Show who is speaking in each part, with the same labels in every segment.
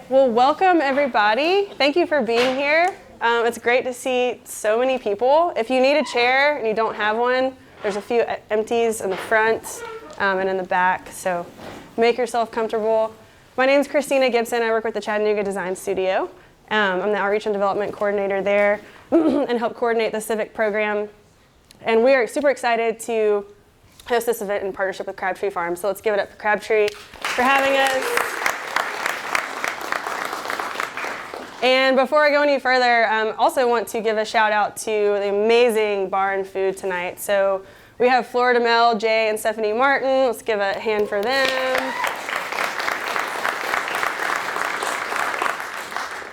Speaker 1: Well, welcome everybody. Thank you for being here. It's great to see so many people. If you need a chair and you don't have one, there's a few empties in the front and in the back, so make yourself comfortable. My name is Christina Gibson. I work with the Chattanooga Design Studio. I'm the Outreach and Development Coordinator there and help coordinate the CIVIQ program. And we are super excited to host this event in partnership with Crabtree Farms. So let's give it up for Crabtree for having us. And before I go any further, also want to give a shout out to the amazing bar and food tonight. So we have Florida Mel, Jay, and Stephanie Martin. Let's give a hand for them.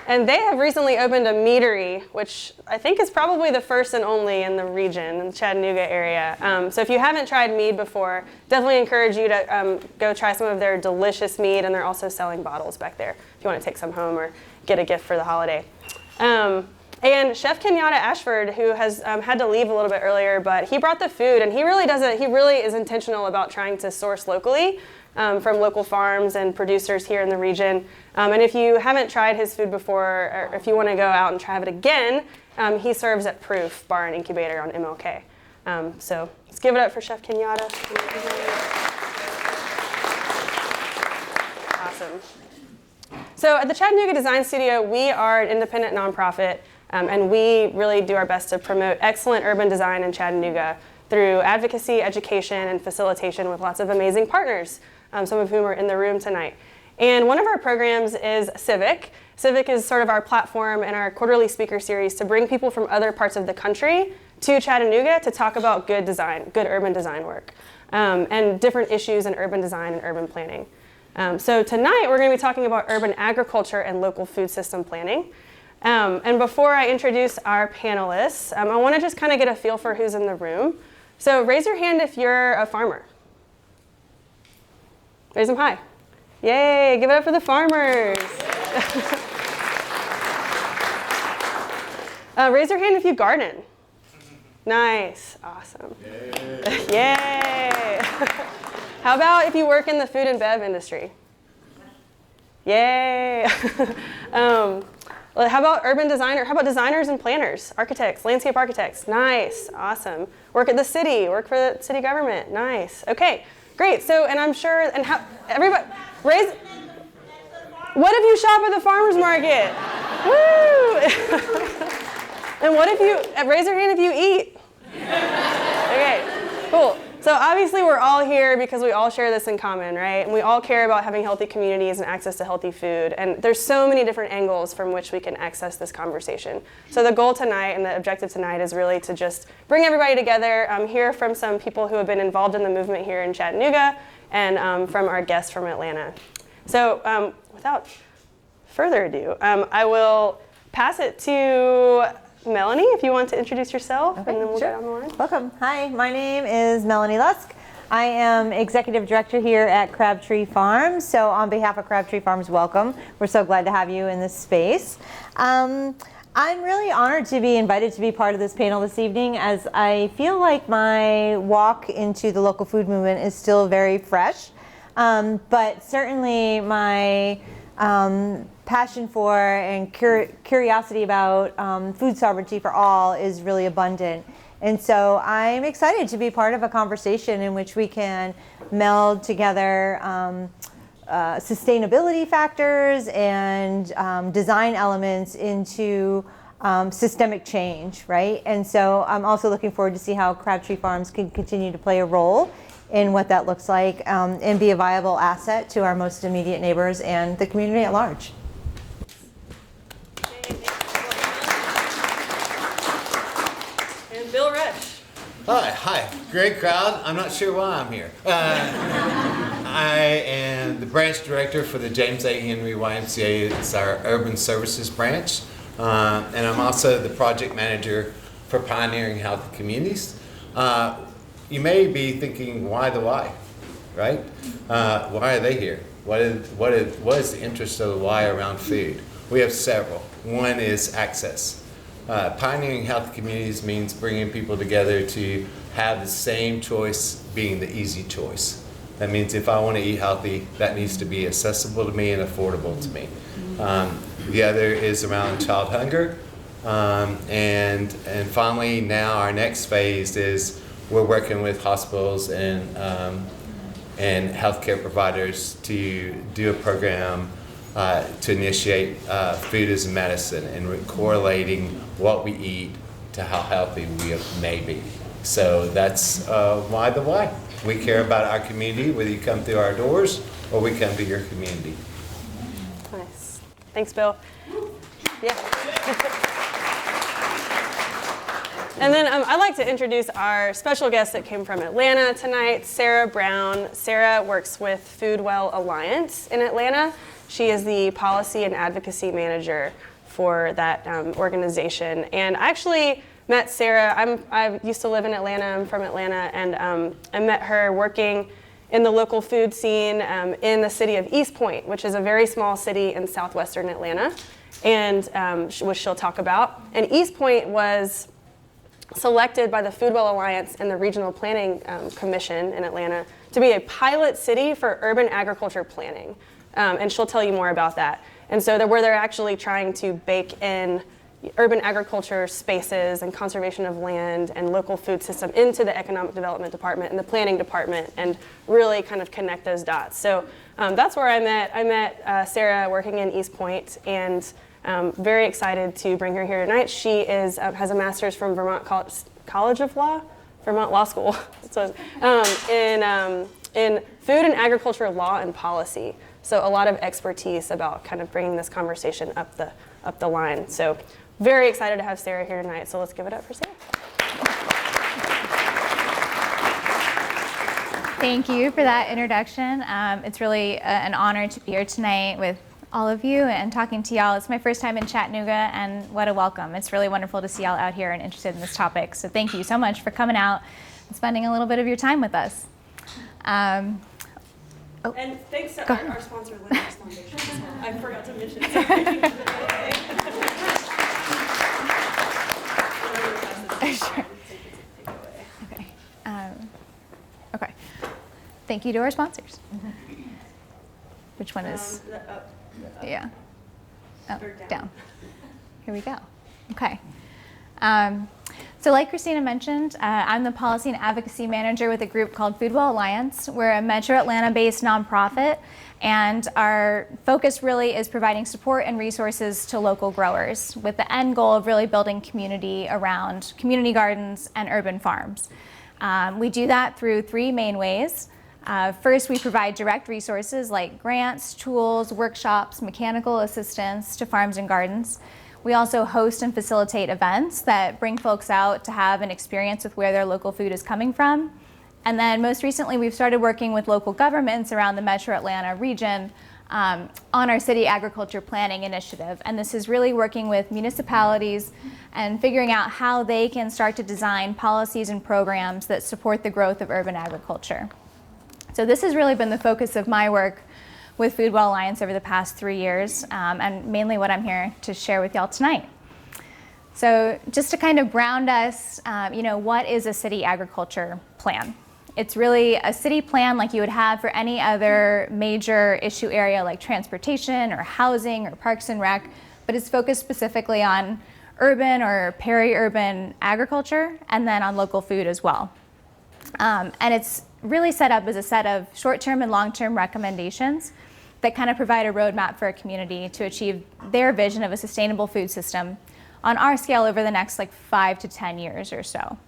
Speaker 1: And they have recently opened a meadery, which I think is probably the first and only in the region, in the Chattanooga area. So if you haven't tried mead before, definitely encourage you to go try some of their delicious mead, and they're also selling bottles back there if you want to take some home or get a gift for the holiday. And Chef Kenyatta Ashford, who has had to leave a little bit earlier, but he brought the food, and he really is intentional about trying to source locally from local farms and producers here in the region. And if you haven't tried his food before, or if you want to go out and try it again, he serves at Proof Bar and Incubator on MLK. So let's give it up for Chef Kenyatta. Awesome. So at the Chattanooga Design Studio, we are an independent nonprofit, and we really do our best to promote excellent urban design in Chattanooga through advocacy, education, and facilitation with lots of amazing partners, some of whom are in the room tonight. And one of our programs is CIVIQ. CIVIQ is sort of our platform and our quarterly speaker series to bring people from other parts of the country to Chattanooga to talk about good design, good urban design work, and different issues in urban design and urban planning. So tonight we're going to be talking about urban agriculture and local food system planning. And before I introduce our panelists, I want to just kind of get a feel for who's in the room. So raise your hand if you're a farmer. Raise them high. Yay, give it up for the farmers. Raise your hand if you garden. Nice, awesome. Yay. How about if you work in the food and bev industry? Yay. How about urban designer? How about designers and planners, architects, landscape architects? Nice, awesome. Work at the city, work for the city government. Nice. Okay, great. So, and I'm sure, and how everybody raise. What if you shop at the farmers market? Woo! And what if you raise your hand if you eat? Okay, cool. So obviously we're all here because we all share this in common, right? And we all care about having healthy communities and access to healthy food. And there's so many different angles from which we can access this conversation. So the goal tonight and the objective tonight is really to just bring everybody together, hear from some people who have been involved in the movement here in Chattanooga, and from our guests from Atlanta. So without further ado, I will pass it to Melonie, if you want to introduce yourself,
Speaker 2: okay,
Speaker 1: and then we'll
Speaker 2: sure.
Speaker 1: get on the line.
Speaker 2: Welcome. Hi, my name is Melonie Lusk. I am Executive Director here at Crabtree Farms. So on behalf of Crabtree Farms, welcome. We're so glad to have you in this space. I'm really honored to be invited to be part of this panel this evening, as I feel like my walk into the local food movement is still very fresh. But certainly my passion for and curiosity about food sovereignty for all is really abundant. And so I'm excited to be part of a conversation in which we can meld together sustainability factors and design elements into systemic change, right? And so I'm also looking forward to see how Crabtree Farms can continue to play a role in what that looks like and be a viable asset to our most immediate neighbors and the community at large.
Speaker 1: And Bill Resch.
Speaker 3: Hi, great crowd. I'm not sure why I'm here. I am the branch director for the James A. Henry YMCA. It's our urban services branch. And I'm also the project manager for Pioneering Healthy Communities. You may be thinking, why the why, right? Why are they here? What is the interest of the why around food? We have several. One is access. Pioneering healthy communities means bringing people together to have the same choice being the easy choice. That means if I want to eat healthy, that needs to be accessible to me and affordable to me. The other is around child hunger. And finally, now our next phase is we're working with hospitals and healthcare providers to do a program to initiate food as medicine and correlating what we eat to how healthy we may be. So that's why the why. We care about our community, whether you come through our doors or we come to your community.
Speaker 1: Nice. Thanks, Bill. Yeah. And then I'd like to introduce our special guest that came from Atlanta tonight, Sarah Brown. Sarah works with Foodwell Alliance in Atlanta. She is the policy and advocacy manager for that organization. And I actually met Sarah. I used to live in Atlanta. I'm from Atlanta, and I met her working in the local food scene in the city of East Point, which is a very small city in southwestern Atlanta, and which she'll talk about. And East Point was selected by the Foodwell Alliance and the Regional Planning Commission in Atlanta to be a pilot city for urban agriculture planning. And she'll tell you more about that. And so where they're actually trying to bake in urban agriculture spaces and conservation of land and local food system into the economic development department and the planning department and really kind of connect those dots. So that's where I met. I met Sarah working in East Point, and very excited to bring her here tonight. She is has a master's from Vermont College of Law, Vermont Law School, so, in food and agriculture law and policy. So a lot of expertise about kind of bringing this conversation up the line. So very excited to have Sarah here tonight. So let's give it up for Sarah.
Speaker 4: Thank you for that introduction. It's really an honor to be here tonight with all of you and talking to y'all. It's my first time in Chattanooga, and what a welcome. It's really wonderful to see y'all out here and interested in this topic. So thank you so much for coming out and spending a little bit of your time with us.
Speaker 1: And thanks to our sponsor, Linux Foundation, as well. I forgot to mention. Sorry.
Speaker 4: Sure. Okay. Okay. Thank you to our sponsors. Which one is? Yeah. Oh, down. Here we go. Okay. So like Christina mentioned, I'm the policy and advocacy manager with a group called Foodwell Alliance. We're a Metro Atlanta-based nonprofit, and our focus really is providing support and resources to local growers with the end goal of really building community around community gardens and urban farms. We do that through three main ways. First, we provide direct resources like grants, tools, workshops, mechanical assistance to farms and gardens. We also host and facilitate events that bring folks out to have an experience with where their local food is coming from. And then most recently, we've started working with local governments around the Metro Atlanta region on our city agriculture planning initiative. And this is really working with municipalities and figuring out how they can start to design policies and programs that support the growth of urban agriculture. So this has really been the focus of my work with Foodwell Alliance over the past 3 years, and mainly what I'm here to share with y'all tonight. So just to kind of ground us, what is a city agriculture plan? It's really a city plan like you would have for any other major issue area like transportation or housing or parks and rec, but it's focused specifically on urban or peri-urban agriculture and then on local food as well. And it's really set up as a set of short-term and long-term recommendations that kind of provide a roadmap for a community to achieve their vision of a sustainable food system on our scale over the next 5 to 10 years or so.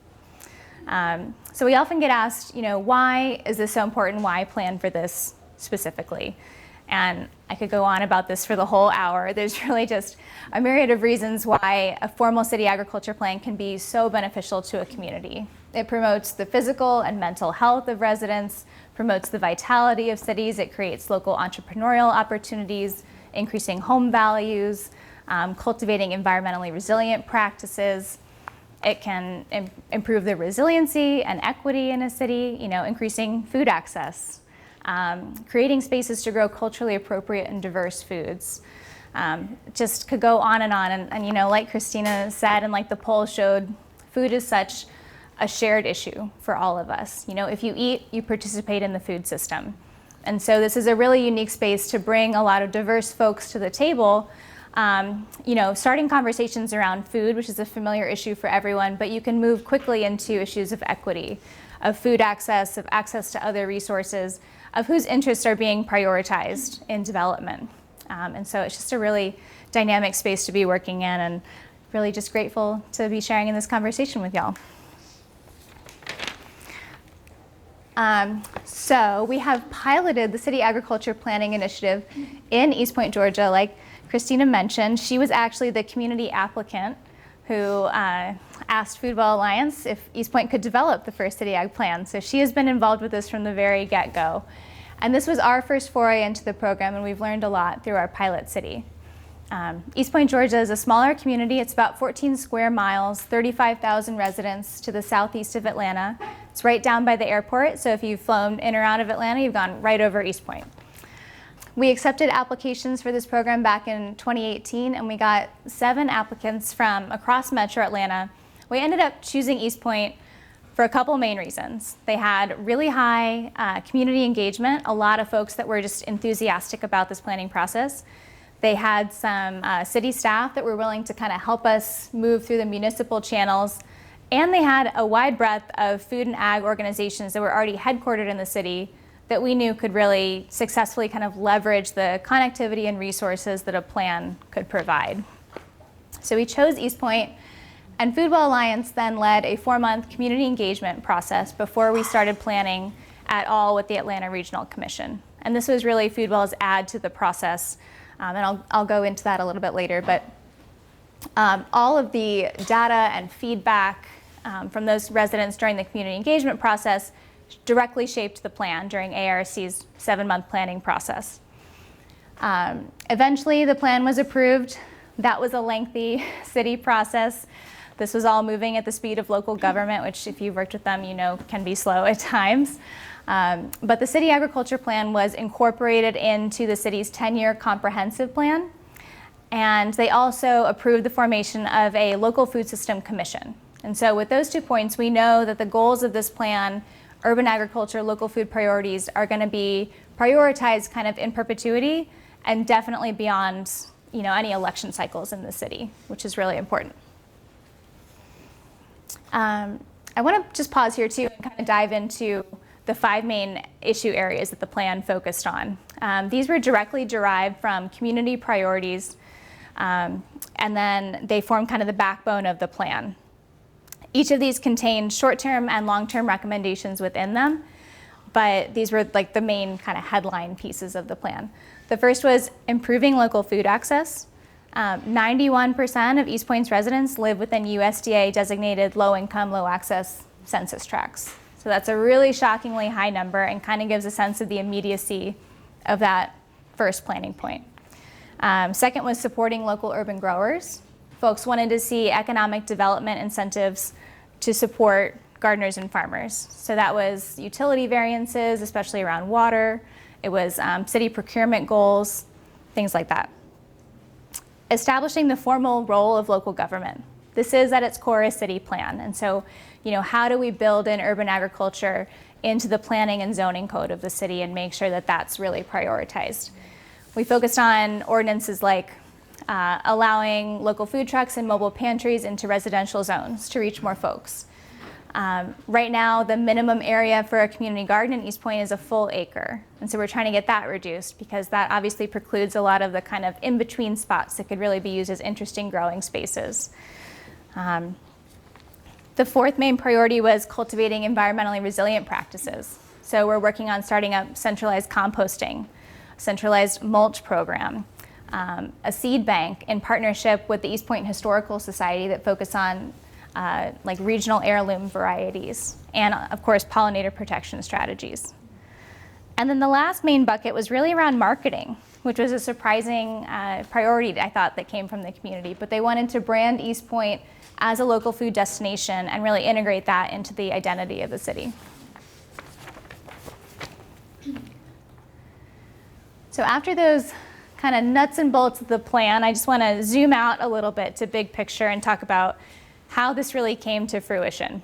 Speaker 4: So we often get asked, why is this so important? Why plan for this specifically? And I could go on about this for the whole hour. There's really just a myriad of reasons why a formal city agriculture plan can be so beneficial to a community. It promotes the physical and mental health of residents, promotes the vitality of cities, it creates local entrepreneurial opportunities, increasing home values, cultivating environmentally resilient practices. It can improve the resiliency and equity in a city, increasing food access, creating spaces to grow culturally appropriate and diverse foods. Just could go on. And like Christina said, and like the poll showed, food is such a shared issue for all of us. If you eat, you participate in the food system. And so this is a really unique space to bring a lot of diverse folks to the table, starting conversations around food, which is a familiar issue for everyone, but you can move quickly into issues of equity, of food access, of access to other resources, of whose interests are being prioritized in development. And so it's just a really dynamic space to be working in, and really just grateful to be sharing in this conversation with y'all. So we have piloted the City Agriculture Planning Initiative in East Point, Georgia. Like Christina mentioned, she was actually the community applicant who asked Foodwell Alliance if East Point could develop the first City Ag Plan. So she has been involved with this from the very get-go. And this was our first foray into the program, and we've learned a lot through our pilot city. East Point, Georgia is a smaller community. It's about 14 square miles, 35,000 residents to the southeast of Atlanta. It's right down by the airport, so if you've flown in or out of Atlanta, you've gone right over East Point. We accepted applications for this program back in 2018, and we got 7 applicants from across Metro Atlanta. We ended up choosing East Point for a couple main reasons. They had really high community engagement, a lot of folks that were just enthusiastic about this planning process. They had some city staff that were willing to kind of help us move through the municipal channels. And they had a wide breadth of food and ag organizations that were already headquartered in the city that we knew could really successfully kind of leverage the connectivity and resources that a plan could provide. So we chose East Point, and Foodwell Alliance then led a 4-month community engagement process before we started planning at all with the Atlanta Regional Commission. And this was really Foodwell's add to the process. And I'll go into that a little bit later, but all of the data and feedback from those residents during the community engagement process directly shaped the plan during ARC's 7-month planning process. Eventually, the plan was approved. That was a lengthy city process. This was all moving at the speed of local government, which if you've worked with them, you know can be slow at times. But the City Agriculture Plan was incorporated into the city's 10-year comprehensive plan. And they also approved the formation of a local food system commission. And so with those 2 points, we know that the goals of this plan, urban agriculture, local food priorities, are going to be prioritized kind of in perpetuity and definitely beyond any election cycles in the city, which is really important. I want to just pause here too and kind of dive into the 5 main issue areas that the plan focused on. These were directly derived from community priorities, and then they form kind of the backbone of the plan. Each of these contained short-term and long-term recommendations within them, but these were like the main kind of headline pieces of the plan. The first was improving local food access. 91% of East Point's residents live within USDA designated low-income, low-access census tracts. So that's a really shockingly high number and kind of gives a sense of the immediacy of that first planning point. Second was supporting local urban growers. Folks wanted to see economic development incentives to support gardeners and farmers. So that was utility variances, especially around water. It was city procurement goals, things like that. Establishing the formal role of local government. This is at its core a city plan. And so, how do we build in urban agriculture into the planning and zoning code of the city and make sure that that's really prioritized? We focused on ordinances like allowing local food trucks and mobile pantries into residential zones to reach more folks. Right now, the minimum area for a community garden in East Point is a full acre. And so we're trying to get that reduced because that obviously precludes a lot of the kind of in-between spots that could really be used as interesting growing spaces. The fourth main priority was cultivating environmentally resilient practices. So we're working on starting up centralized composting, centralized mulch program, a seed bank in partnership with the East Point Historical Society that focus on like regional heirloom varieties, and of course pollinator protection strategies. And then the last main bucket was really around marketing, which was a surprising priority, I thought, that came from the community. But they wanted to brand East Point as a local food destination and really integrate that into the identity of the city. So after those kind of nuts and bolts of the plan, I just want to zoom out a little bit to big picture and talk about how this really came to fruition.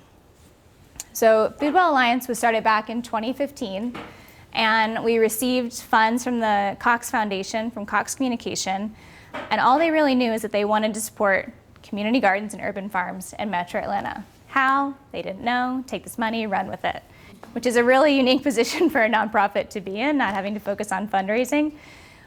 Speaker 4: So Foodwell Alliance was started back in 2015, And we received funds from the Cox Foundation, from Cox Communication, and all they really knew is that they wanted to support community gardens and urban farms in Metro Atlanta. How? They didn't know. Take this money, run with it, which is a really unique position for a nonprofit to be in, not having to focus on fundraising.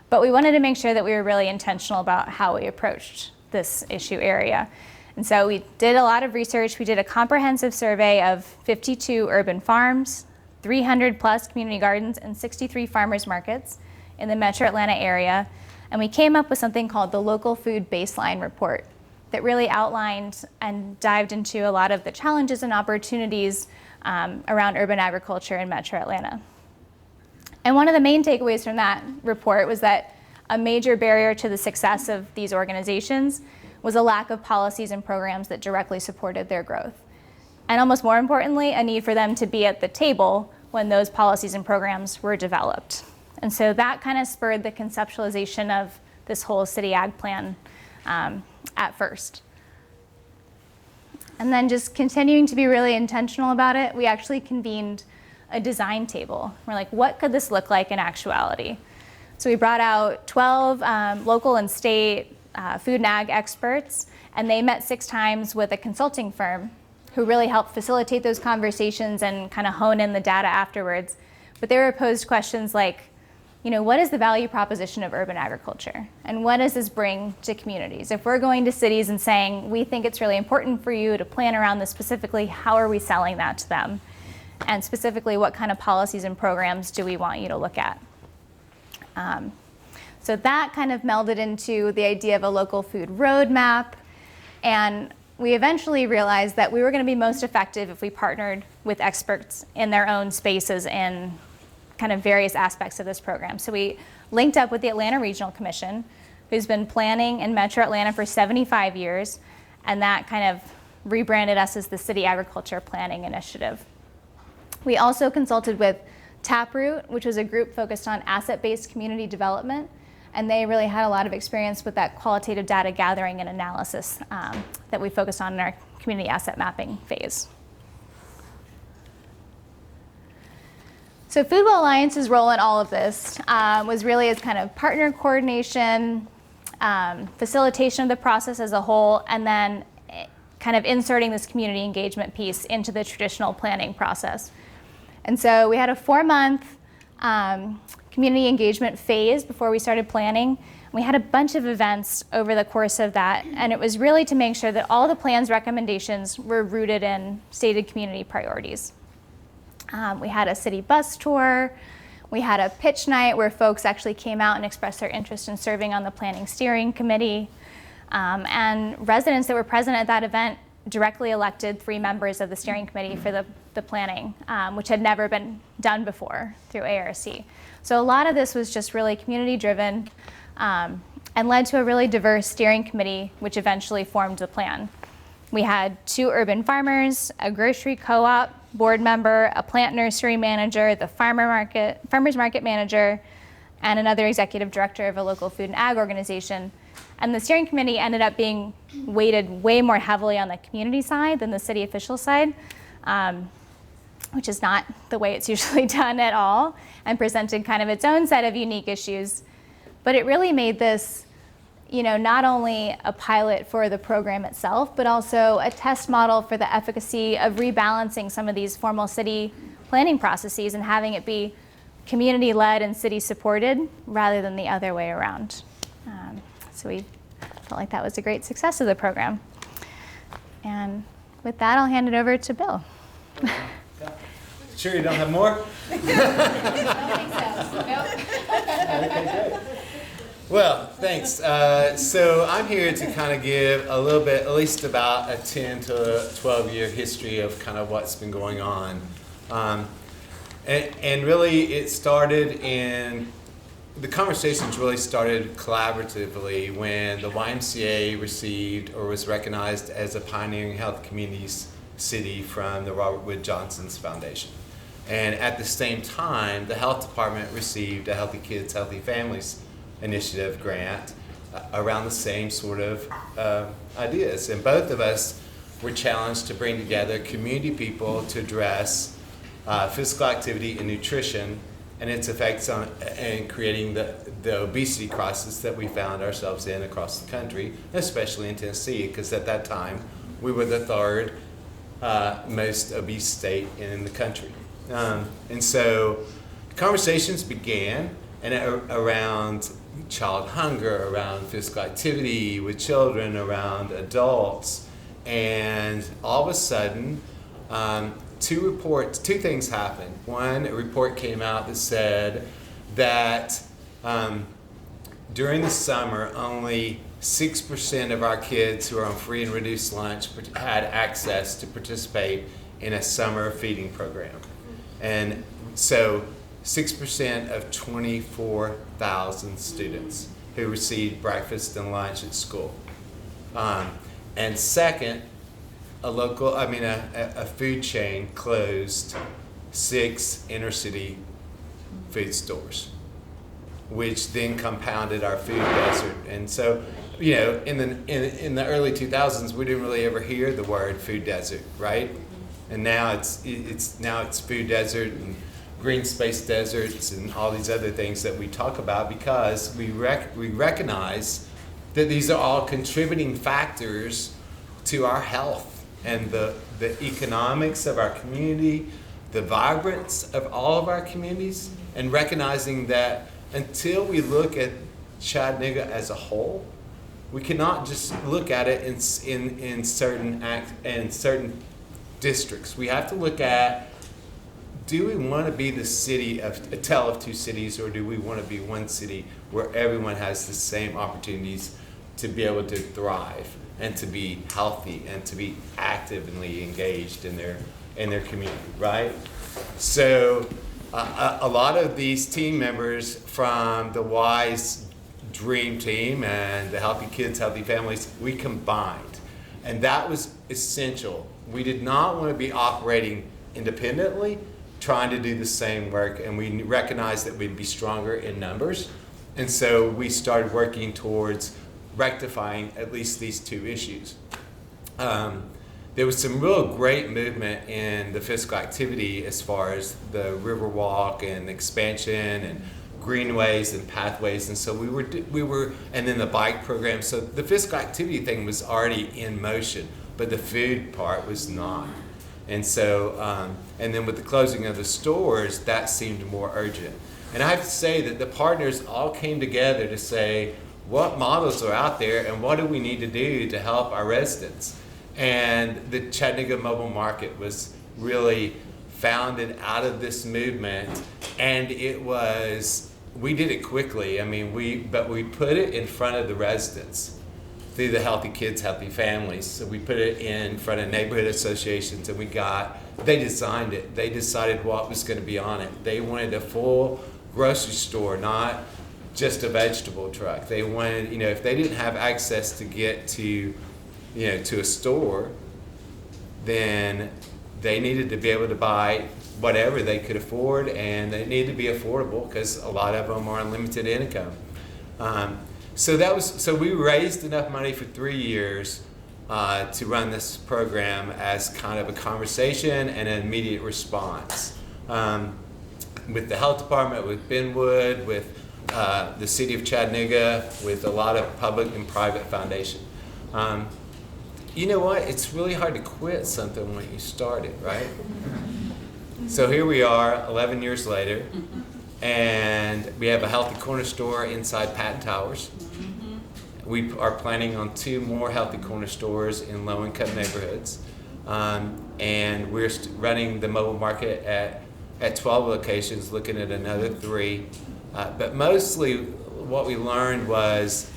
Speaker 4: But we wanted to make sure that we were really intentional about how we approached this issue area. And so we did a lot of research. We did a comprehensive survey of 52 urban farms, 300 plus community gardens, and 63 farmers markets in the Metro Atlanta area. And we came up with something called the Local Food Baseline Report that really outlined and dived into a lot of the challenges and opportunities around urban agriculture in Metro Atlanta. And one of the main takeaways from that report was that a major barrier to the success of these organizations was a lack of policies and programs that directly supported their growth. And almost more importantly, a need for them to be at the table when those policies and programs were developed. And so that kind of spurred the conceptualization of this whole city ag plan at first. And then just continuing to be really intentional about it, we actually convened a design table. We're like, what could this look like in actuality? So we brought out 12 local and state food and ag experts, and they met 6 times with a consulting firm who really helped facilitate those conversations and kind of hone in the data afterwards. But they were posed questions like, what is the value proposition of urban agriculture? And what does this bring to communities? If we're going to cities and saying, we think it's really important for you to plan around this specifically, how are we selling that to them? And specifically, what kind of policies and programs do we want you to look at? So that kind of melded into the idea of a local food roadmap. And we eventually realized that we were going to be most effective if we partnered with experts in their own spaces in kind of various aspects of this program. So we linked up with the Atlanta Regional Commission, who's been planning in Metro Atlanta for 75 years, and that kind of rebranded us as the City Agriculture Planning Initiative. We also consulted with Taproot, which was a group focused on asset-based community development, and they really had a lot of experience with that qualitative data gathering and analysis that we focused on in our community asset mapping phase. So Foodwell Alliance's role in all of this was really as kind of partner coordination, facilitation of the process as a whole, and then kind of inserting this community engagement piece into the traditional planning process. And so we had a 4-month community engagement phase before we started planning. We had a bunch of events over the course of that, and it was really to make sure that all the plan's recommendations were rooted in stated community priorities. We had a city bus tour. We had a pitch night where folks actually came out and expressed their interest in serving on the planning steering committee. And residents that were present at that event directly elected 3 members of the steering committee for the planning, which had never been done before through ARC. So a lot of this was just really community driven and led to a really diverse steering committee, which eventually formed the plan. We had 2 urban farmers, a grocery co-op board member, a plant nursery manager, the farmers market manager, and another executive director of a local food and ag organization. And the steering committee ended up being weighted way more heavily on the community side than the city official side, which is not the way it's usually done at all, and presented kind of its own set of unique issues. But it really made this not only a pilot for the program itself, but also a test model for the efficacy of rebalancing some of these formal city planning processes and having it be community-led and city-supported rather than the other way around. So we felt like that was a great success of the program. And with that, I'll hand it over to Bill.
Speaker 3: Sure you don't have more?
Speaker 4: I don't think so. Nope.
Speaker 3: Okay, great. Well, thanks. So I'm here to kind of give a little bit, at least about a 10 to 12-year history of kind of what's been going on. And really it started the conversations really started collaboratively when the YMCA received or was recognized as a pioneering health communities city from the Robert Wood Johnson's Foundation. And at the same time, the health department received a Healthy Kids, Healthy Families initiative grant around the same sort of ideas. And both of us were challenged to bring together community people to address physical activity and nutrition and its effects on and creating the obesity crisis that we found ourselves in across the country, especially in Tennessee, because at that time we were the third most obese state in the country. And so conversations began around child hunger, around physical activity with children, around adults, and all of a sudden, two things happened. One, a report came out that said that during the summer, only 6% of our kids who are on free and reduced lunch had access to participate in a summer feeding program. And so 6% of 24,000 students who received breakfast and lunch at school. And second, a food chain closed 6 inner-city food stores, which then compounded our food desert. And so, in the early 2000s, we didn't really ever hear the word food desert, right? And now it's food desert and green space deserts and all these other things that we talk about, because we recognize that these are all contributing factors to our health and the economics of our community, the vibrance of all of our communities, and recognizing that until we look at Chattanooga as a whole, we cannot just look at it in certain districts. We have to look at, do we want to be the city of a tale of two cities, or do we want to be one city where everyone has the same opportunities to be able to thrive and to be healthy and to be actively engaged in their community, right? So a lot of these team members from the WISE Dream Team and the Healthy Kids, Healthy Families, we combined. And that was essential. We did not want to be operating independently, trying to do the same work, and we recognized that we'd be stronger in numbers. And so we started working towards rectifying at least these two issues. There was some real great movement in the physical activity as far as the Riverwalk and expansion and greenways and pathways, and so we were, and then the bike program. So the physical activity thing was already in motion, but the food part was not. And so, and then with the closing of the stores, that seemed more urgent. And I have to say that the partners all came together to say, what models are out there and what do we need to do to help our residents? And the Chattanooga Mobile Market was really founded out of this movement, and we did it quickly. But we put it in front of the residents through the Healthy Kids, Healthy Families. So we put it in front of neighborhood associations, and they designed it. They decided what was going to be on it. They wanted a full grocery store, not just a vegetable truck. They wanted, if they didn't have access to get to a store, then they needed to be able to buy whatever they could afford, and they needed to be affordable because a lot of them are on limited income. So we raised enough money for 3 years to run this program as kind of a conversation and an immediate response. With the health department, with Benwood, with the city of Chattanooga, with a lot of public and private foundation. You know what? It's really hard to quit something when you start it, right? So here we are 11 years later, and we have a Healthy Corner store inside Patton Towers. We are planning on 2 more Healthy Corner stores in low-income neighborhoods. And we're running the mobile market at 12 locations, looking at another 3. But mostly what we learned was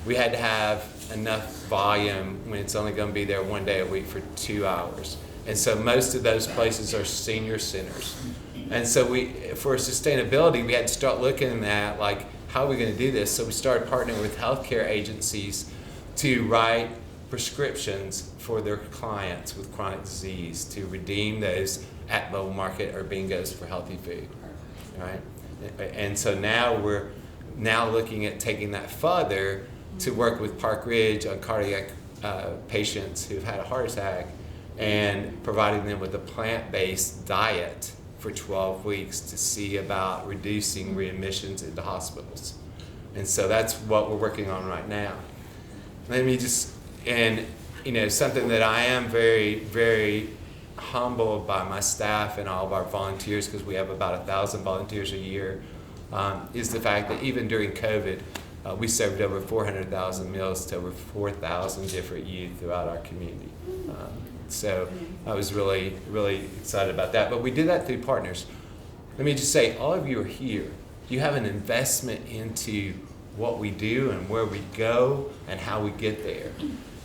Speaker 3: we had to have enough volume when it's only going to be there 1 day a week for 2 hours. And so most of those places are senior centers. And so for sustainability, we had to start looking at how are we going to do this? So we started partnering with healthcare agencies to write prescriptions for their clients with chronic disease to redeem those at mobile market or bingos for healthy food, right? And so now we're looking at taking that further to work with Park Ridge on cardiac patients who've had a heart attack and providing them with a plant-based diet for 12 weeks to see about reducing readmissions into hospitals. And so that's what we're working on right now. Let me just, and something that I am very, very humbled by my staff and all of our volunteers, because we have about 1,000 volunteers a year, is the fact that even during COVID, we served over 400,000 meals to over 4,000 different youth throughout our community. So I was really, really excited about that. But we did that through partners. Let me just say, all of you are here. You have an investment into what we do and where we go and how we get there.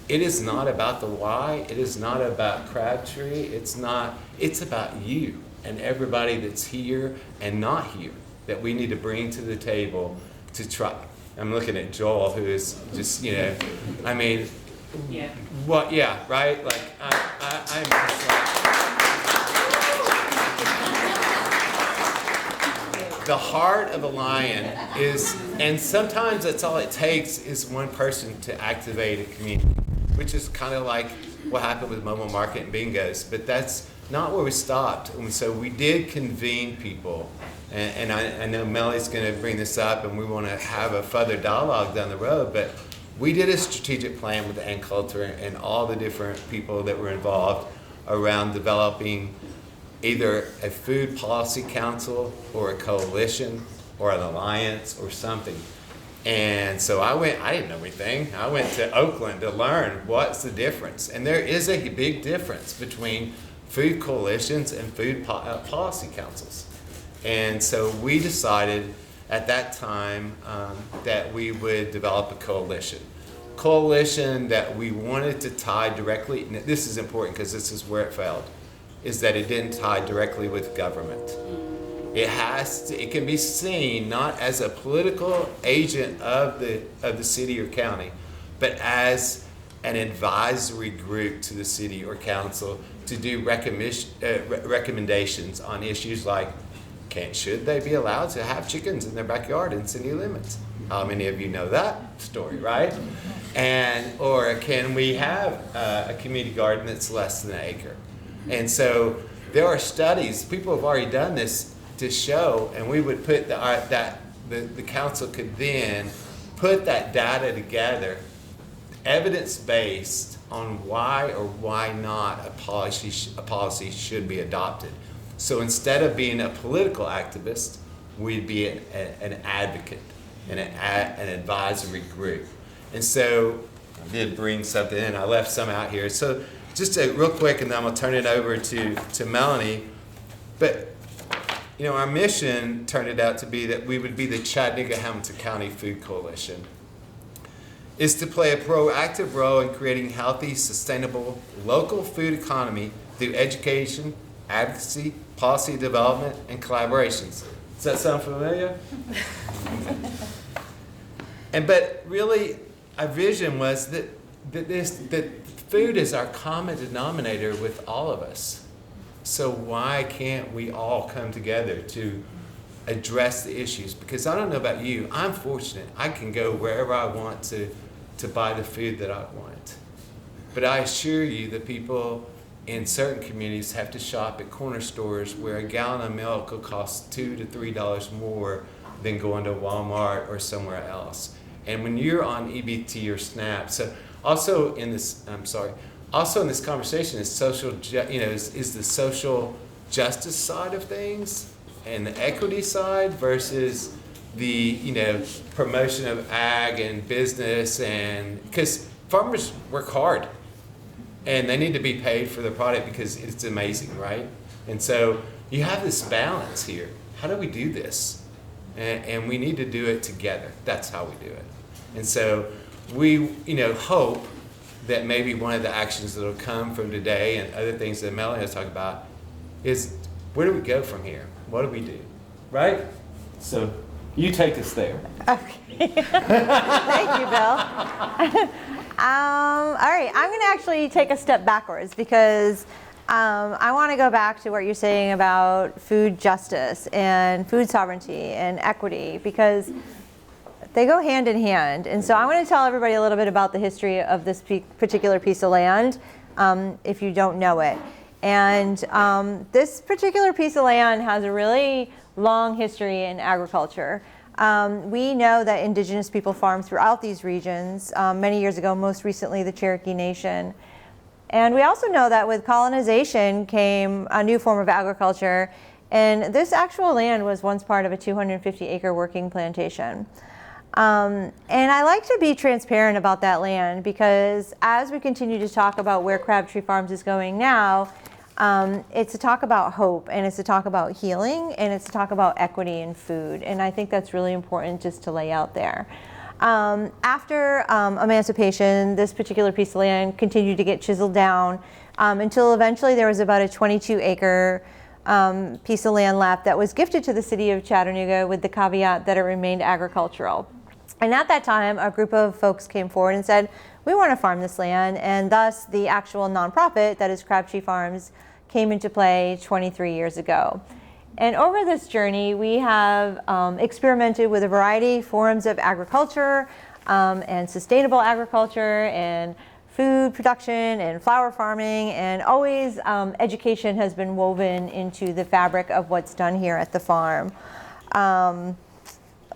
Speaker 3: It is not about the why. It is not about Crabtree. It's about you and everybody that's here and not here that we need to bring to the table to try. I'm looking at Joel, who is just, I mean,
Speaker 5: Yeah.
Speaker 3: what, yeah, right? Like, I'm just like, the heart of a lion is, and sometimes that's all it takes is one person to activate a community, which is kind of like what happened with Mobile Market and Bingos, but that's not where we stopped. And so we did convene people, and I know Melly's going to bring this up, and we want to have a further dialogue down the road, but we did a strategic plan with Ann Coulter and all the different people that were involved around developing either a food policy council or a coalition or an alliance or something. And so I didn't know anything. I went to Oakland to learn what's the difference. And there is a big difference between food coalitions and food policy councils. And so we decided at that time that we would develop a coalition that we wanted to tie directly, and this is important because this is where it failed, is that it didn't tie directly with government. It can be seen not as a political agent of the city or county, but as an advisory group to the city or council to do recommendations on issues like, should they be allowed to have chickens in their backyard in city limits? How many of you know that story, right? Or can we have a community garden that's less than an acre? And so there are studies, people have already done this to show, and we would put the council could then put that data together, evidence-based on why or why not a policy should be adopted. So instead of being a political activist, we'd be an advocate and an advisory group. And so I did bring something in. I left some out here. So just real quick, and then I'm going to turn it over to Melonie. But our mission turned it out to be that we would be the Chattanooga-Hamilton County Food Coalition, is to play a proactive role in creating healthy, sustainable, local food economy through education, advocacy, policy development, and collaborations. Does that sound familiar? But really, our vision was that food is our common denominator with all of us. So why can't we all come together to address the issues? Because I don't know about you, I'm fortunate. I can go wherever I want to buy the food that I want. But I assure you that people in certain communities have to shop at corner stores where a gallon of milk will cost $2 to $3 more than going to Walmart or somewhere else. And when you're on EBT or SNAP, so also in this conversation is is the social justice side of things and the equity side versus the promotion of ag and business, and because farmers work hard and they need to be paid for the product because it's amazing, right? And so you have this balance here. How do we do this? And we need to do it together. That's how we do it. And so we hope that maybe one of the actions that will come from today and other things that Melonie has talked about is, where do we go from here? What do we do? Right? So you take us there.
Speaker 2: Okay. Thank you, Bill. All right, I'm going to actually take a step backwards because I want to go back to what you're saying about food justice and food sovereignty and equity, because they go hand in hand. And so I want to tell everybody a little bit about the history of this particular piece of land, if you don't know it. And this particular piece of land has a really long history in agriculture. We know that indigenous people farm throughout these regions many years ago, most recently the Cherokee Nation. And we also know that with colonization came a new form of agriculture, and this actual land was once part of a 250-acre working plantation. And I like to be transparent about that land because as we continue to talk about where Crabtree Farms is going now, it's a talk about hope, and it's a talk about healing, and it's a talk about equity in food. And I think that's really important just to lay out there. After emancipation, this particular piece of land continued to get chiseled down until eventually there was about a 22-acre piece of land left that was gifted to the city of Chattanooga with the caveat that it remained agricultural. And at that time, a group of folks came forward and said, we want to farm this land, and thus the actual nonprofit that is Crabtree Farms came into play 23 years ago. And over this journey, we have experimented with a variety of forms of agriculture and sustainable agriculture and food production and flower farming, and always education has been woven into the fabric of what's done here at the farm.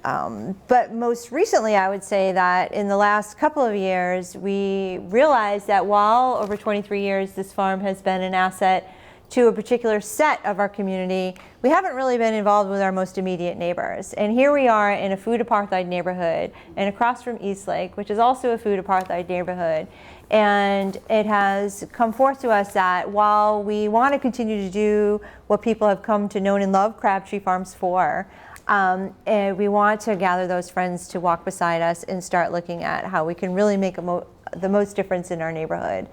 Speaker 2: But most recently, I would say that in the last couple of years, we realized that while over 23 years this farm has been an asset to a particular set of our community, we haven't really been involved with our most immediate neighbors. And here we are in a food apartheid neighborhood and across from Eastlake, which is also a food apartheid neighborhood. And it has come forth to us that while we want to continue to do what people have come to know and love Crabtree Farms for, and we want to gather those friends to walk beside us and start looking at how we can really make the most difference in our neighborhood.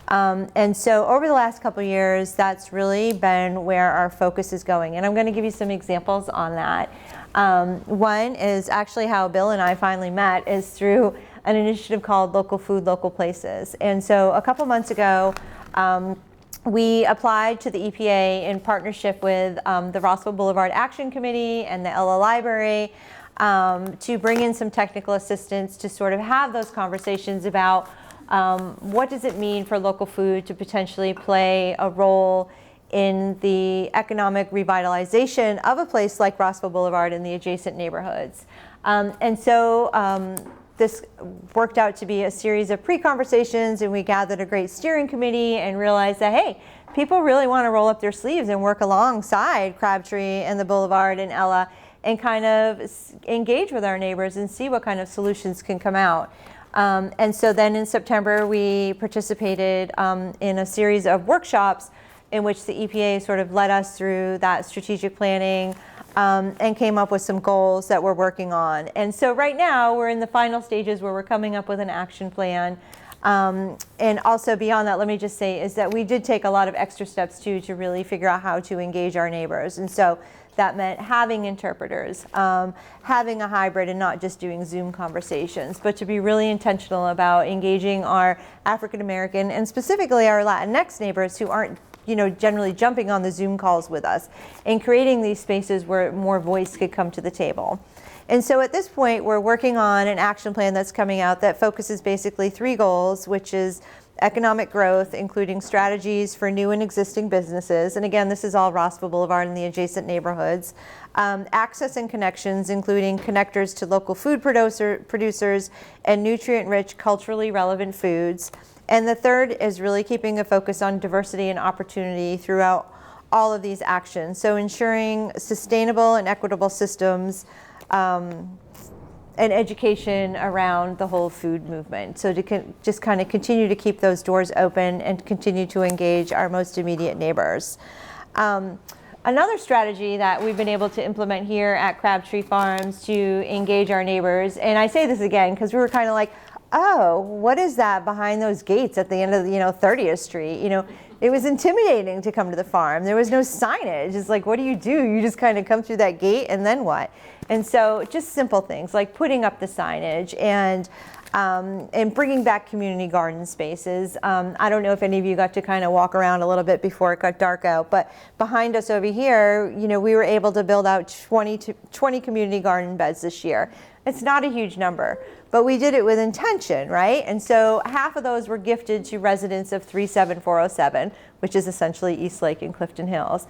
Speaker 2: And so over the last couple of years, that's really been where our focus is going. And I'm going to give you some examples on that. One is actually how Bill and I finally met is through an initiative called Local Food, Local Places. And so a couple months ago, we applied to the EPA in partnership with the Rossville Boulevard Action Committee and the Ella Library to bring in some technical assistance to sort of have those conversations about what does it mean for local food to potentially play a role in the economic revitalization of a place like Rossville Boulevard and the adjacent neighborhoods. And so this worked out to be a series of pre-conversations, and we gathered a great steering committee and realized that, hey, people really want to roll up their sleeves and work alongside Crabtree and the Boulevard and Ella and kind of engage with our neighbors and see what kind of solutions can come out. And so then in September, we participated in a series of workshops in which the EPA sort of led us through that strategic planning and came up with some goals that we're working on. And so right now, we're in the final stages where we're coming up with an action plan. And also beyond that, let me just say, is that we did take a lot of extra steps too to really figure out how to engage our neighbors. And so that meant having interpreters, having a hybrid and not just doing Zoom conversations, but to be really intentional about engaging our African American and specifically our Latinx neighbors who aren't generally jumping on the Zoom calls with us and creating these spaces where more voice could come to the table. And so at this point, we're working on an action plan that's coming out that focuses basically 3 goals, which is economic growth, including strategies for new and existing businesses. And again, this is all Rossville Boulevard and the adjacent neighborhoods. Access and connections, including connectors to local food producers and nutrient-rich, culturally relevant foods. And the third is really keeping a focus on diversity and opportunity throughout all of these actions. So ensuring sustainable and equitable systems and education around the whole food movement. So to just kind of continue to keep those doors open and continue to engage our most immediate neighbors. Another strategy that we've been able to implement here at Crabtree Farms to engage our neighbors, and I say this again because we were kind of like, oh, what is that behind those gates at the end of 30th Street? It was intimidating to come to the farm. There was no signage. It's like, what do? You just kind of come through that gate and then what? And so just simple things like putting up the signage and bringing back community garden spaces. I don't know if any of you got to kind of walk around a little bit before it got dark out, but behind us over here, we were able to build out 20 community garden beds this year. It's not a huge number, but we did it with intention, right? And so half of those were gifted to residents of 37407, which is essentially East Lake and Clifton Hills.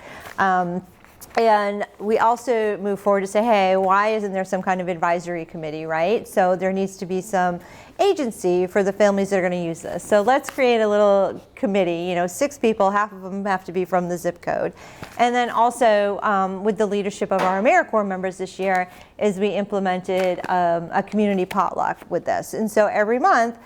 Speaker 2: And we also move forward to say, hey, why isn't there some kind of advisory committee, right? So there needs to be some agency for the families that are going to use this. So let's create a little committee, 6 people, half of them have to be from the zip code. And then also with the leadership of our AmeriCorps members this year is we implemented a community potluck with this. And so every month,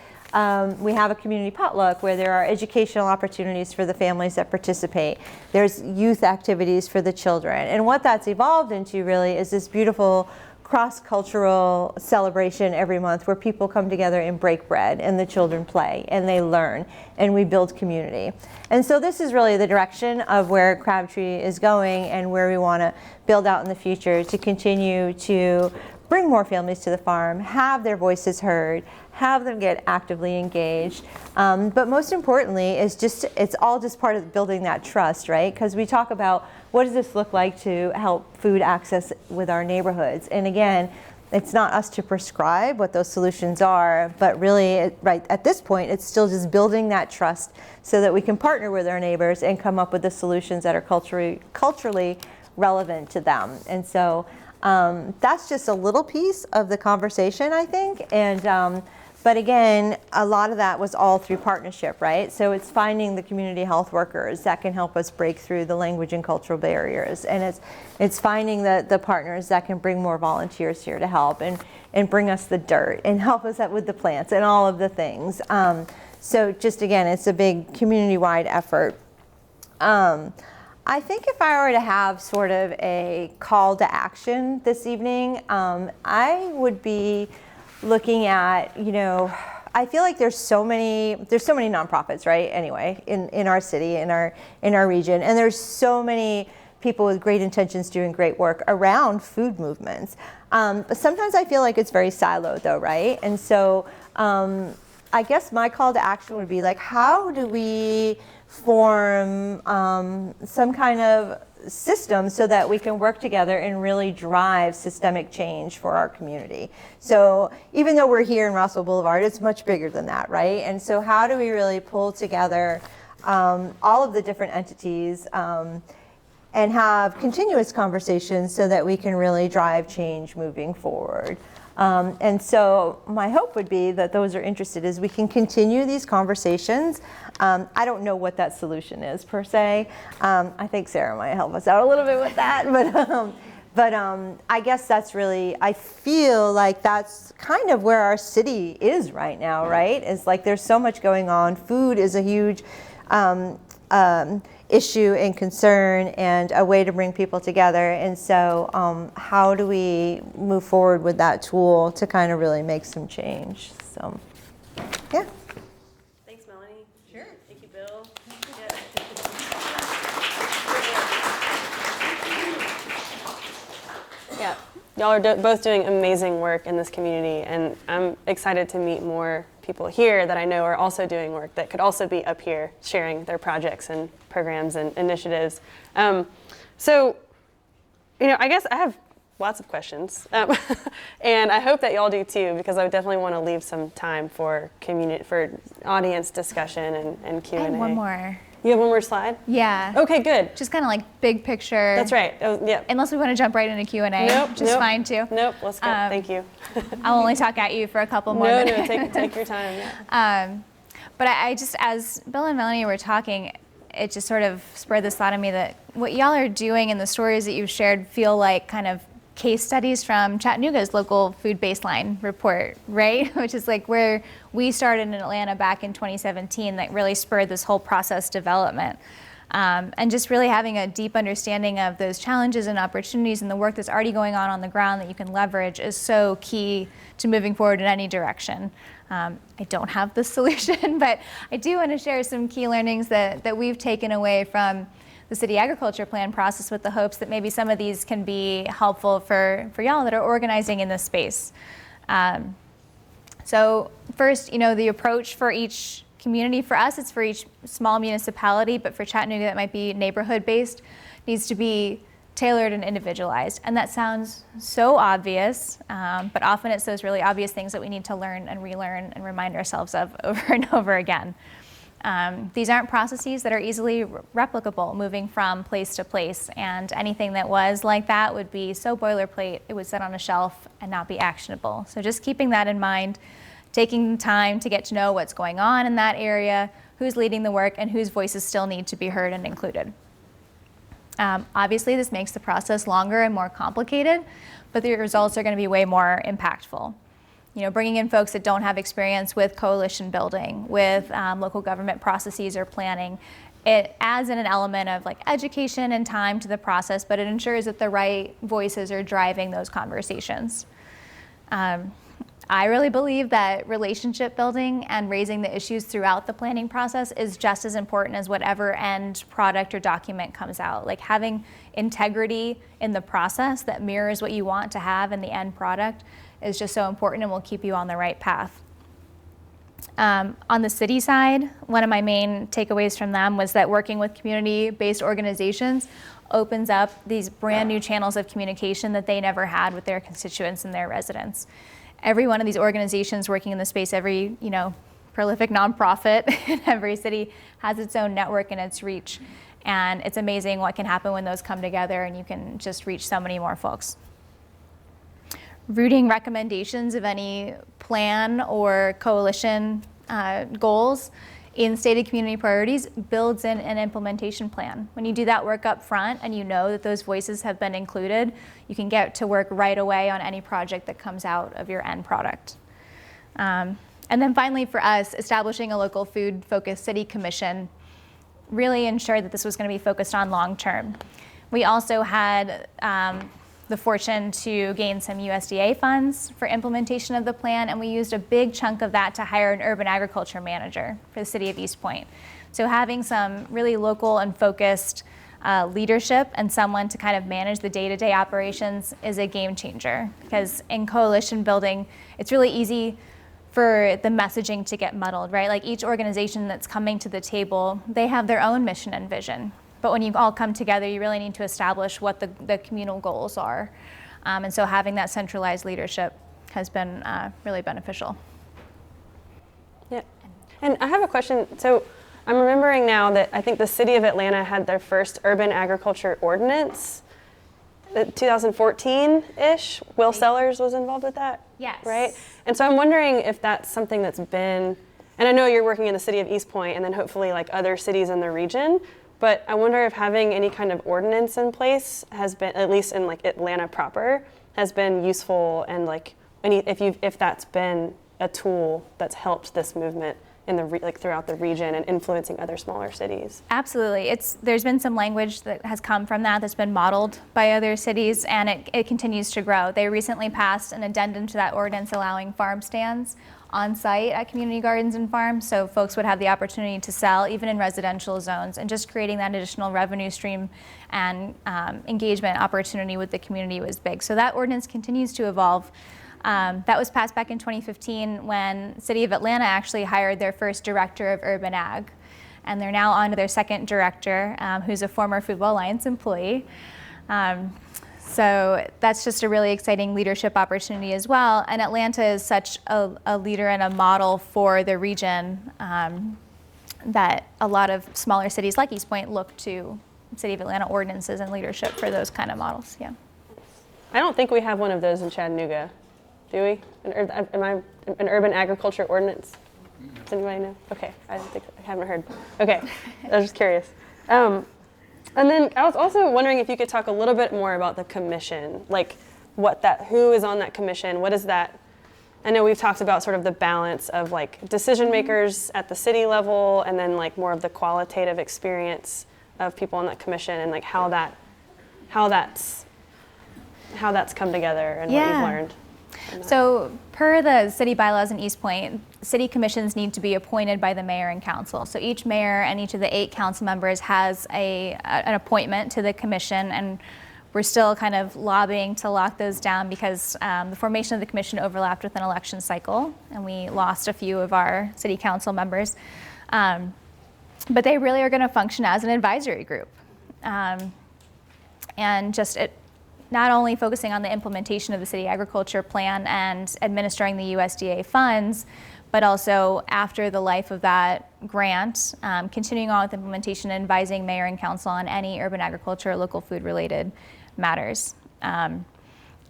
Speaker 2: we have a community potluck where there are educational opportunities for the families that participate. There's youth activities for the children. And what that's evolved into really is this beautiful cross-cultural celebration every month where people come together and break bread and the children play and they learn and we build community. And so this is really the direction of where Crabtree is going and where we want to build out in the future to continue to bring more families to the farm, have their voices heard, have them get actively engaged. But most importantly, it's all just part of building that trust, right? Because we talk about what does this look like to help food access with our neighborhoods. And again, it's not us to prescribe what those solutions are, but really, right at this point, it's still just building that trust so that we can partner with our neighbors and come up with the solutions that are culturally relevant to them. And so that's just a little piece of the conversation, I think. And but again, a lot of that was all through partnership, right? So it's finding the community health workers that can help us break through the language and cultural barriers. And it's finding the partners that can bring more volunteers here to help and bring us the dirt and help us out with the plants and all of the things. So just again, it's a big community-wide effort. I think if I were to have sort of a call to action this evening, I would be looking at, I feel like there's so many nonprofits, right? Anyway, in our city, in our region, and there's so many people with great intentions doing great work around food movements. But sometimes I feel like it's very siloed, though, right? And so I guess my call to action would be like, how do we form some kind of system so that we can work together and really drive systemic change for our community? So even though we're here in Rossville Boulevard, it's much bigger than that, right? And so how do we really pull together all of the different entities and have continuous conversations so that we can really drive change moving forward? And so my hope would be that those are interested is we can continue these conversations. I don't know what that solution is per se. I think Sarah might help us out a little bit with that, but I guess that's really, I feel like that's kind of where our city is right now, right? It's like there's so much going on. Food is a huge issue and concern and a way to bring people together. And so how do we move forward with that tool to kind of really make some change? So, yeah.
Speaker 1: Thanks, Melonie.
Speaker 2: Sure.
Speaker 1: Thank you, Bill. Yeah, y'all are both doing amazing work in this community, and I'm excited to meet more people here that I know are also doing work that could also be up here sharing their projects and programs and initiatives. So, I guess I have lots of questions, and I hope that y'all do too, because I definitely want to leave some time for audience discussion and Q&A.
Speaker 4: I have one more.
Speaker 1: You have one more slide?
Speaker 4: Yeah.
Speaker 1: Okay, good.
Speaker 4: Just kind of like big picture.
Speaker 1: That's right. Yeah.
Speaker 4: Unless we want to jump right into Q&A,
Speaker 1: Nope.
Speaker 4: fine too.
Speaker 1: Nope, let's go. Thank you.
Speaker 4: I'll only talk at you for a couple more
Speaker 1: No,
Speaker 4: minutes.
Speaker 1: take your time. Yeah.
Speaker 4: But I just, as Bill and Melonie were talking, it just sort of spurred this thought in me that what y'all are doing and the stories that you've shared feel like kind of case studies from Chattanooga's local food baseline report, right? Which is like where we started in Atlanta back in 2017 that really spurred this whole process development. And just really having a deep understanding of those challenges and opportunities and the work that's already going on the ground that you can leverage is so key to moving forward in any direction. I don't have the solution, but I do want to share some key learnings that we've taken away from the city agriculture plan process with the hopes that maybe some of these can be helpful for y'all that are organizing in this space. So first, the approach for each community, for us, it's for each small municipality, but for Chattanooga, that might be neighborhood based, needs to be tailored and individualized. And that sounds so obvious, but often it's those really obvious things that we need to learn and relearn and remind ourselves of over and over again. These aren't processes that are easily replicable, moving from place to place, and anything that was like that would be so boilerplate, it would sit on a shelf and not be actionable. So just keeping that in mind, taking time to get to know what's going on in that area, who's leading the work, and whose voices still need to be heard and included. Obviously, this makes the process longer and more complicated, but the results are going to be way more impactful. You know, bringing in folks that don't have experience with coalition building, with local government processes or planning, it adds in an element of like education and time to the process, but it ensures that the right voices are driving those conversations. I really believe that relationship building and raising the issues throughout the planning process is just as important as whatever end product or document comes out. Like having integrity in the process that mirrors what you want to have in the end product is just so important and will keep you on the right path. On the city side, one of my main takeaways from them was that working with community-based organizations opens up these brand new channels of communication that they never had with their constituents and their residents. Every one of these organizations working in the space, every prolific nonprofit in every city has its own network and its reach. And it's amazing what can happen when those come together and you can just reach so many more folks. Rooting recommendations of any plan or coalition goals in stated community priorities builds in an implementation plan. When you do that work up front and you know that those voices have been included, you can get to work right away on any project that comes out of your end product. And then finally for us, establishing a local food-focused city commission really ensured that this was going to be focused on long-term. We also had the fortune to gain some USDA funds for implementation of the plan, and we used a big chunk of that to hire an urban agriculture manager for the city of East Point. So having some really local and focused leadership and someone to kind of manage the day-to-day operations is a game changer, because in coalition building, it's really easy for the messaging to get muddled, right? Like each organization that's coming to the table, they have their own mission and vision. But when you all come together, you really need to establish what the communal goals are. And so having that centralized leadership has been really beneficial.
Speaker 1: Yeah. And I have a question. So I'm remembering now that I think the city of Atlanta had their first urban agriculture ordinance, 2014-ish. Will Sellers was involved with that?
Speaker 4: Yes.
Speaker 1: Right? And so I'm wondering if that's something that's been, and I know you're working in the city of East Point and then hopefully like other cities in the region, but I wonder if having any kind of ordinance in place has been, at least in like Atlanta proper, has been useful, and like if that's been a tool that's helped this movement in the throughout the region and influencing other smaller cities.
Speaker 4: Absolutely. There's been some language that has come from that's been modeled by other cities, and it continues to grow. They recently passed an addendum to that ordinance allowing farm stands on site at community gardens and farms, so folks would have the opportunity to sell even in residential zones, and just creating that additional revenue stream and engagement opportunity with the community was big. So that ordinance continues to evolve. That was passed back in 2015 when City of Atlanta actually hired their first director of urban ag, and they're now on to their second director, who's a former Foodwell Alliance employee. So that's just a really exciting leadership opportunity as well. And Atlanta is such a leader and a model for the region that a lot of smaller cities like East Point look to City of Atlanta ordinances and leadership for those kind of models. Yeah.
Speaker 1: I don't think we have one of those in Chattanooga, do we? An urban agriculture ordinance? Does anybody know? Okay, I haven't heard. Okay, I was just curious. And then I was also wondering if you could talk a little bit more about the commission, like who is on that commission? What is that? I know we've talked about sort of the balance of like decision makers at the city level, and then like more of the qualitative experience of people on that commission, and like how that's come together and what you've learned.
Speaker 4: So per the city bylaws in East Point, city commissions need to be appointed by the mayor and council. So each mayor and each of the 8 council members has an appointment to the commission, and we're still kind of lobbying to lock those down because the formation of the commission overlapped with an election cycle, and we lost a few of our city council members. But they really are going to function as an advisory group. and not only focusing on the implementation of the city agriculture plan and administering the USDA funds, but also after the life of that grant, continuing on with implementation and advising mayor and council on any urban agriculture or local food related matters.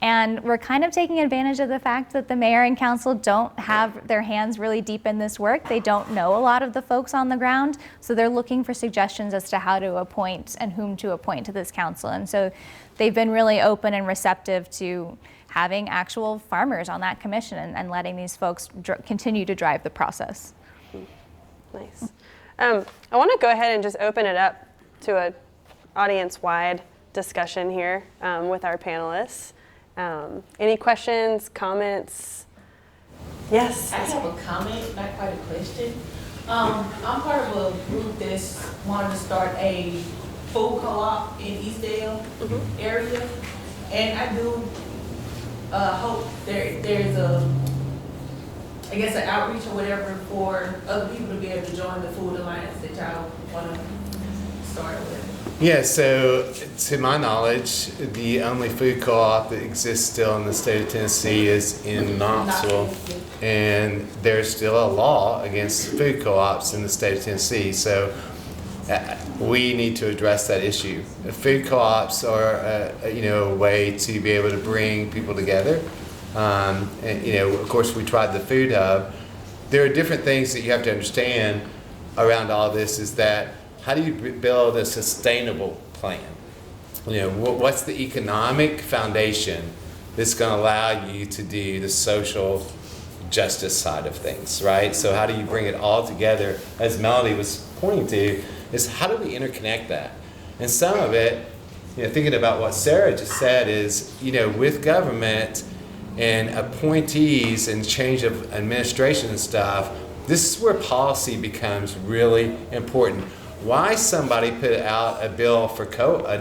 Speaker 4: And we're kind of taking advantage of the fact that the mayor and council don't have their hands really deep in this work. They don't know a lot of the folks on the ground, so they're looking for suggestions as to how to appoint and whom to appoint to this council. And so they've been really open and receptive to having actual farmers on that commission and letting these folks continue to drive the process.
Speaker 1: Nice. I want to go ahead and just open it up to an audience-wide discussion here with our panelists. Any questions, comments? Yes?
Speaker 5: I have a comment, not quite a question. I'm part of a group that's wanting to start a food co-op in Eastdale area. And I do hope there's I guess an outreach or whatever for other people to be able to join the food alliance that y'all want to start with.
Speaker 3: Yeah, so to my knowledge, the only food co-op that exists still in the state of Tennessee is in Knoxville. And there's still a law against food co-ops in the state of Tennessee. So we need to address that issue. Food co-ops are a way to be able to bring people together. And, of course, we tried the food hub. There are different things that you have to understand around all this is that how do you build a sustainable plan? What's the economic foundation that's going to allow you to do the social justice side of things, right? So how do you bring it all together, as Melonie was pointing to, is how do we interconnect that? And some of it, thinking about what Sarah just said is, with government and appointees and change of administration and stuff, this is where policy becomes really important. Why somebody put out a bill for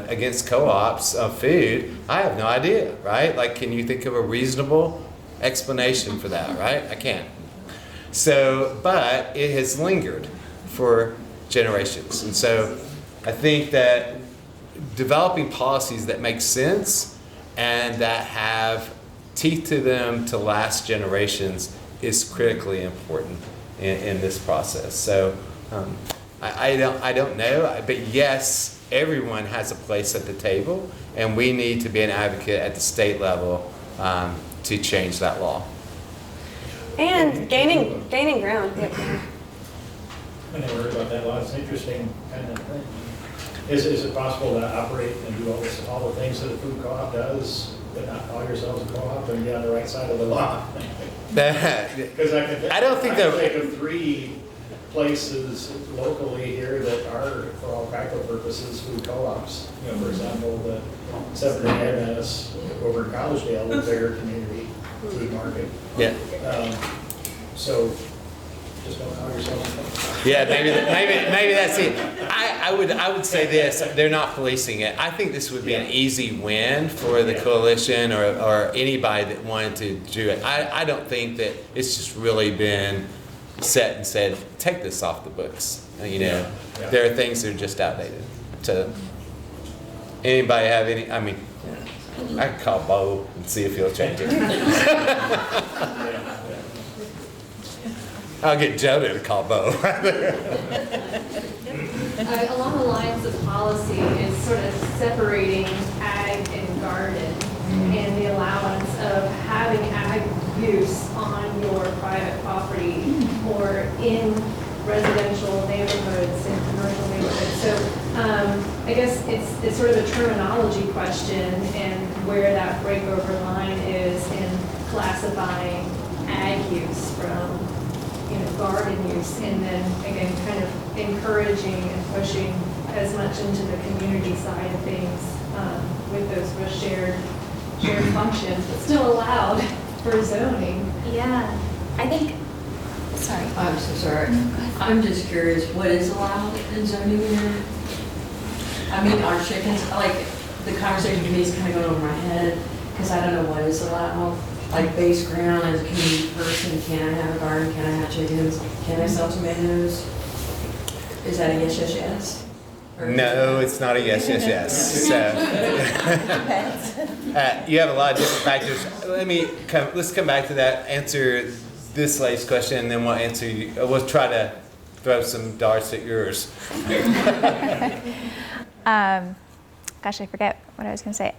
Speaker 3: against co-ops of food, I have no idea, right? Like, can you think of a reasonable explanation for that, right? I can't. So, but it has lingered for generations. And so I think that developing policies that make sense and that have teeth to them to last generations is critically important in this process. So I don't know, but yes, everyone has a place at the table, and we need to be an advocate at the state level to change that law.
Speaker 1: And gaining ground. Yep.
Speaker 6: I never heard about that law. It's interesting kind of thing. Is it possible to operate and do all the things that a food co-op does, but not call yourselves a co-op and be on the right side of the law? Because I don't think that. I can think of 3 places locally here that are, for all practical purposes, food co-ops. For example, the Seventh Day Adventists over in Collegedale with their community food market.
Speaker 3: Yeah.
Speaker 6: So just don't call yourself.
Speaker 3: Yeah, maybe that's it. I would say this: they're not policing it. I think this would be an easy win for the coalition or anybody that wanted to do it. I don't think that it's just really been set and said, take this off the books. There are things that are just outdated. So, anybody have any? I mean, I could call Bo and see if he'll change it. I'll get Joe to call Bo.
Speaker 7: Along the lines of policy is sort of separating ag and garden and the allowance of having ag use on your private property or in residential neighborhoods and commercial neighborhoods. So I guess it's sort of a terminology question and where that breakover line is in classifying ag use from garden use, and then again kind of encouraging and pushing as much into the community side of things with those shared functions, but still allowed for zoning.
Speaker 8: Yeah, I think, sorry.
Speaker 9: I'm so sorry. I'm just curious, what is allowed in zoning here? I mean, are chickens, like, the conversation to me is kind of going over my head, because I don't know what is allowed. Like base ground as a community person, can I have a garden, can I have chickens, can I sell tomatoes? Is that a yes, yes, yes? Or-
Speaker 3: No, it's not a yes, yes, yes. So, you have a lot of different factors. Let's come back to that. Answer this lady's question, and then we'll try to throw some darts at yours.
Speaker 4: Gosh, I forget what I was going to say.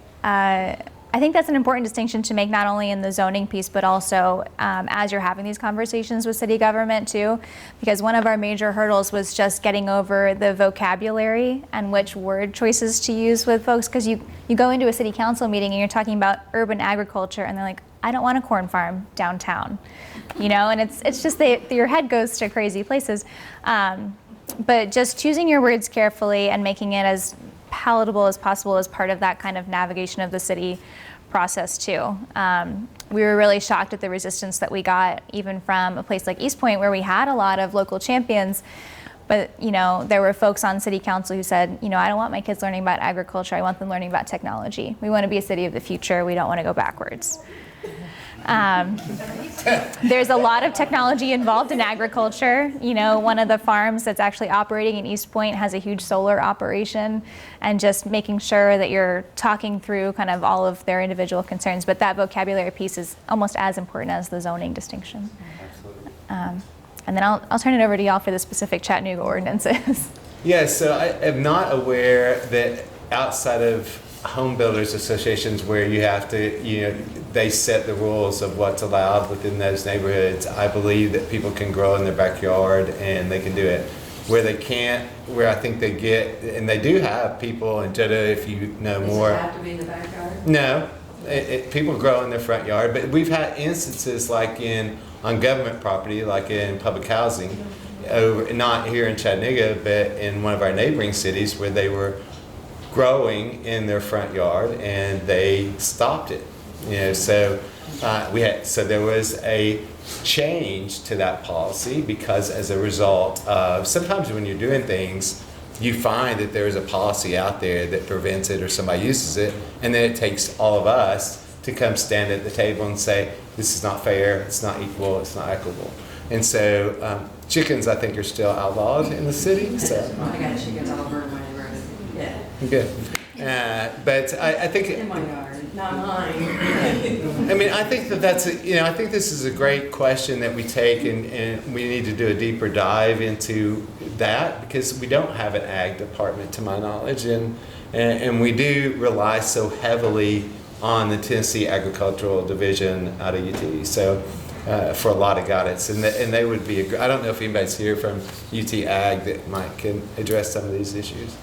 Speaker 4: I think that's an important distinction to make, not only in the zoning piece, but also as you're having these conversations with city government too, because one of our major hurdles was just getting over the vocabulary and which word choices to use with folks, because you go into a city council meeting and you're talking about urban agriculture and they're like, I don't want a corn farm downtown, and it's just your head goes to crazy places. But just choosing your words carefully and making it as palatable as possible as part of that kind of navigation of the city process too. We were really shocked at the resistance that we got even from a place like East Point, where we had a lot of local champions, but there were folks on city council who said, I don't want my kids learning about agriculture, I want them learning about technology. We want to be a city of the future, we don't want to go backwards. There's a lot of technology involved in agriculture. One of the farms that's actually operating in East Point has a huge solar operation, and just making sure that you're talking through kind of all of their individual concerns. But that vocabulary piece is almost as important as the zoning distinction. And then I'll turn it over to y'all for the specific Chattanooga ordinances.
Speaker 3: Yeah, so I am not aware that outside of home builders associations where you have to, they set the rules of what's allowed within those neighborhoods. I believe that people can grow in their backyard and they can do it. Where they can't, where I think they get, and they do have people, and Jetta, if you know more.
Speaker 9: Does it have to be in the backyard?
Speaker 3: No, people grow in their front yard, but we've had instances like on government property, like in public housing, not here in Chattanooga, but in one of our neighboring cities, where they were growing in their front yard and they stopped it. So there was a change to that policy, because as a result of sometimes when you're doing things, you find that there's a policy out there that prevents it or somebody uses it, and then it takes all of us to come stand at the table and say, this is not fair, it's not equal, it's not equitable. And so chickens, I think, are still outlawed in the city. So
Speaker 9: I got chickens all over my neighborhood. Yeah.
Speaker 3: good. But I think
Speaker 9: In my yard, not mine.
Speaker 3: I think I think this is a great question that we take, and we need to do a deeper dive into that, because we don't have an ag department, to my knowledge, and we do rely so heavily on the Tennessee Agricultural Division out of UT. So for a lot of guidance, and they would be. I don't know if anybody's here from UT Ag that can address some of these issues.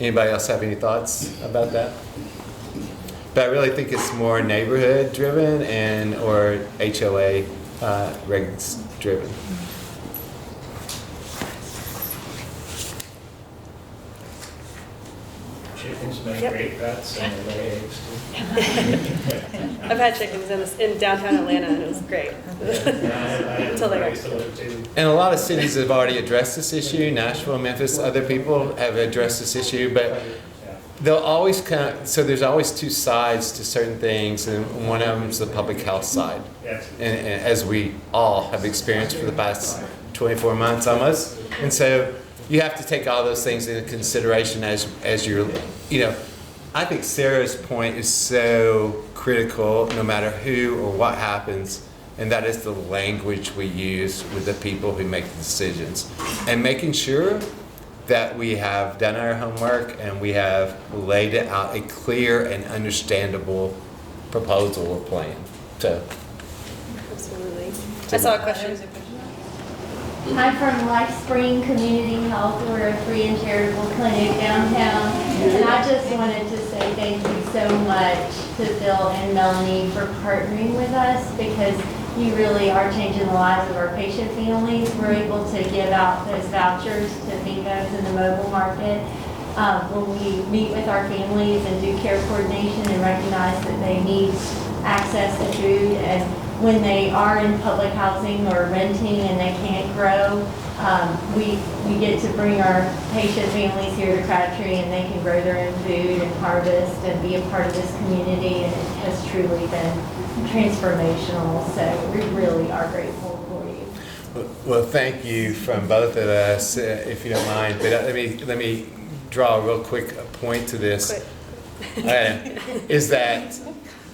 Speaker 3: Anybody else have any thoughts about that? But I really think it's more neighborhood driven or HOA regs driven.
Speaker 6: Chickens make great pets and they lay eggs too.
Speaker 1: I've had chickens in downtown Atlanta, and it was great. Until they got killed.
Speaker 3: And a lot of cities have already addressed this issue. Nashville, Memphis, other people have addressed this issue, but they'll always so there's always two sides to certain things, and one of them is the public health side. And as we all have experienced for the past 24 months almost. And so you have to take all those things into consideration as you're, I think Sarah's point is so critical no matter who or what happens, and that is the language we use with the people who make the decisions. And making sure that we have done our homework and we have laid out a clear and understandable proposal or plan. So.
Speaker 1: Absolutely. I saw a question.
Speaker 10: I'm from Life Spring Community Health. We're a free and charitable clinic downtown. And I just wanted to say thank you so much to Phil and Melonie for partnering with us, because you really are changing the lives of our patient families. We're able to give out those vouchers to Bingo's in the mobile market when we meet with our families and do care coordination and recognize that they need access to food. And when they are in public housing or renting and they can't grow, we get to bring our patient families here to Crabtree, and they can grow their own food and harvest and be a part of this community, and it has truly been transformational. So we really are grateful for you.
Speaker 3: Well, thank you from both of us, if you don't mind. But let me draw a real quick point to this. Is that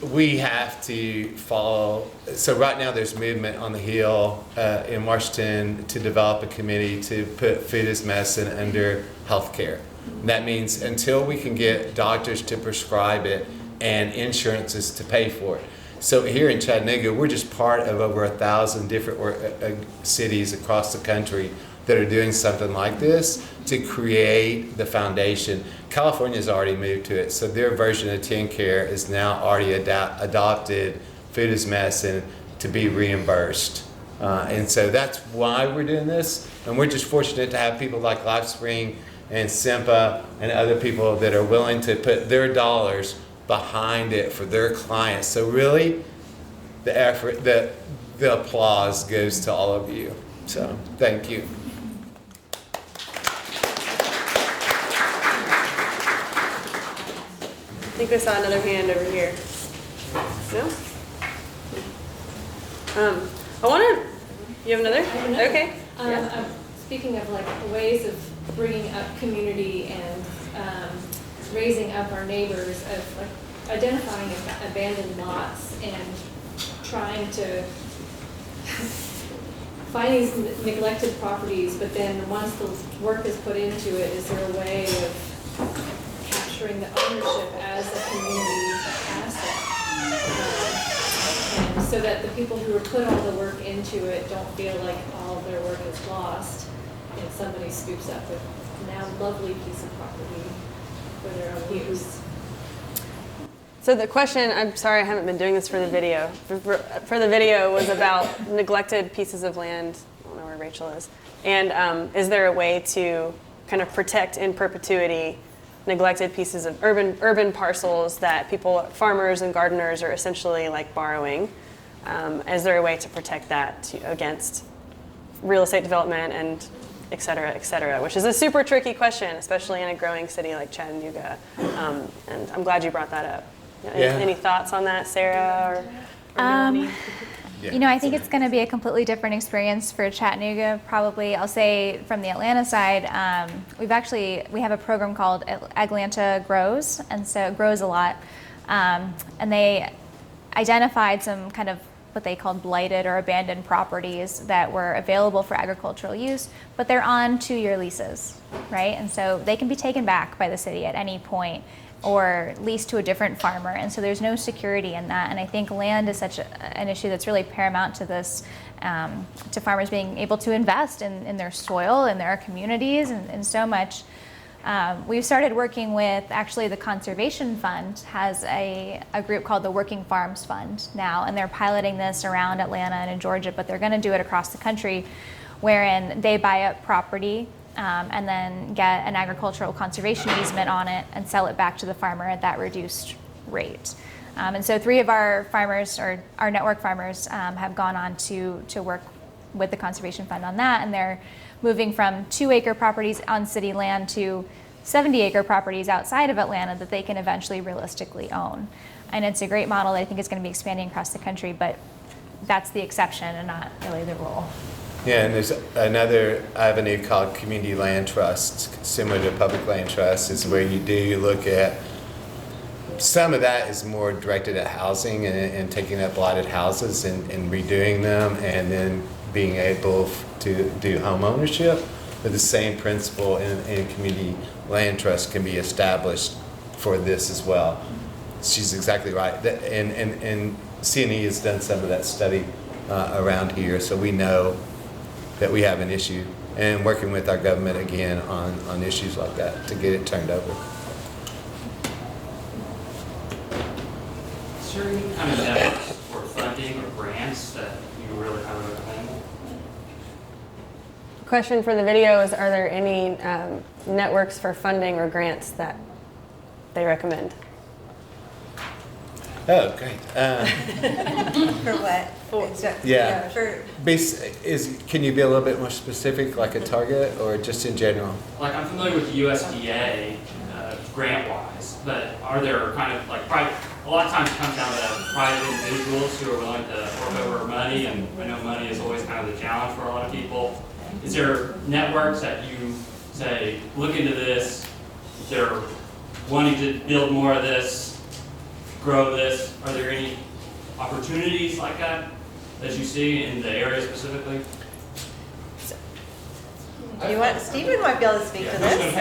Speaker 3: we have to follow. So right now there's movement on the Hill in Washington to develop a committee to put food as medicine under healthcare. That means until we can get doctors to prescribe it and insurances to pay for it. So here in Chattanooga, we're just part of over 1,000 different cities across the country that are doing something like this to create the foundation. California's already moved to it, so their version of TennCare is now already adopted food as medicine to be reimbursed. And so that's why we're doing this. And we're just fortunate to have people like LifeSpring and SIMPA and other people that are willing to put their dollars behind it for their clients. So really, the effort, the applause goes to all of you. So thank you.
Speaker 1: I think we saw another hand over here. No? I want to. You have another? Okay.
Speaker 7: Speaking of like ways of bringing up community and raising up our neighbors, of like identifying abandoned lots and trying to find these neglected properties, but then once the work is put into it, is there a way of capturing the ownership as a community asset? And so that the people who have put all the work into it don't feel like all of their work is lost and somebody scoops up a now lovely piece of property for their own use.
Speaker 1: So the question, I'm sorry I haven't been doing this for the video. For the video was about neglected pieces of land. I don't know where Rachel is. And is there a way to kind of protect in perpetuity neglected pieces of urban parcels that people, farmers and gardeners, are essentially like borrowing? Is there a way to protect that against real estate development and et cetera, which is a super tricky question, especially in a growing city like Chattanooga. And I'm glad you brought that up. Any thoughts on that, Sarah or Melonie?
Speaker 4: You know, I think it's going to be a completely different experience for Chattanooga. Probably, I'll say from the Atlanta side, we have a program called Atlanta Grows, and so it grows a lot. And they identified some kind of what they called blighted or abandoned properties that were available for agricultural use, but they're on 2-year leases, right? And so they can be taken back by the city at any point or leased to a different farmer. And so there's no security in that. And I think land is such an issue that's really paramount to this, to farmers being able to invest in their soil and their communities and so much. We've started working with, actually the Conservation Fund has a group called the Working Farms Fund now, and they're piloting this around Atlanta and in Georgia, but they're going to do it across the country, wherein they buy up property and then get an agricultural conservation easement on it and sell it back to the farmer at that reduced rate. And so 3 of our farmers, or our network farmers, have gone on to work with the Conservation Fund on that, and they're moving from 2-acre properties on city land to 70-acre properties outside of Atlanta that they can eventually realistically own. And it's a great model that I think is going to be expanding across the country, but that's the exception and not really the rule.
Speaker 3: Yeah, and there's another avenue called community land trusts, similar to public land trusts, is where you do look at, some of that is more directed at housing and taking up blighted houses and redoing them, and then being able to do home ownership. But the same principle in community land trust can be established for this as well. She's exactly right. And CNE has done some of that study around here, so we know that we have an issue, and working with our government again on issues like that to get it turned over.
Speaker 11: Is there any kind of networks for funding or grants that you really highly recommend?
Speaker 1: Question for the video is, are there any networks for funding or grants that they recommend?
Speaker 3: Oh, great.
Speaker 2: For what?
Speaker 3: Yeah. Can you be a little bit more specific, like a target, or just in general?
Speaker 11: Like, I'm familiar with USDA grant-wise, but are there kind of like private a lot of times it comes down to private individuals who are willing to fork over money, and I know money is always kind of the challenge for a lot of people. Is there networks that you say, look into this, they're wanting to build more of this, grow this? Are there any opportunities like that that you see in the area specifically?
Speaker 2: Stephen might be able to speak to this.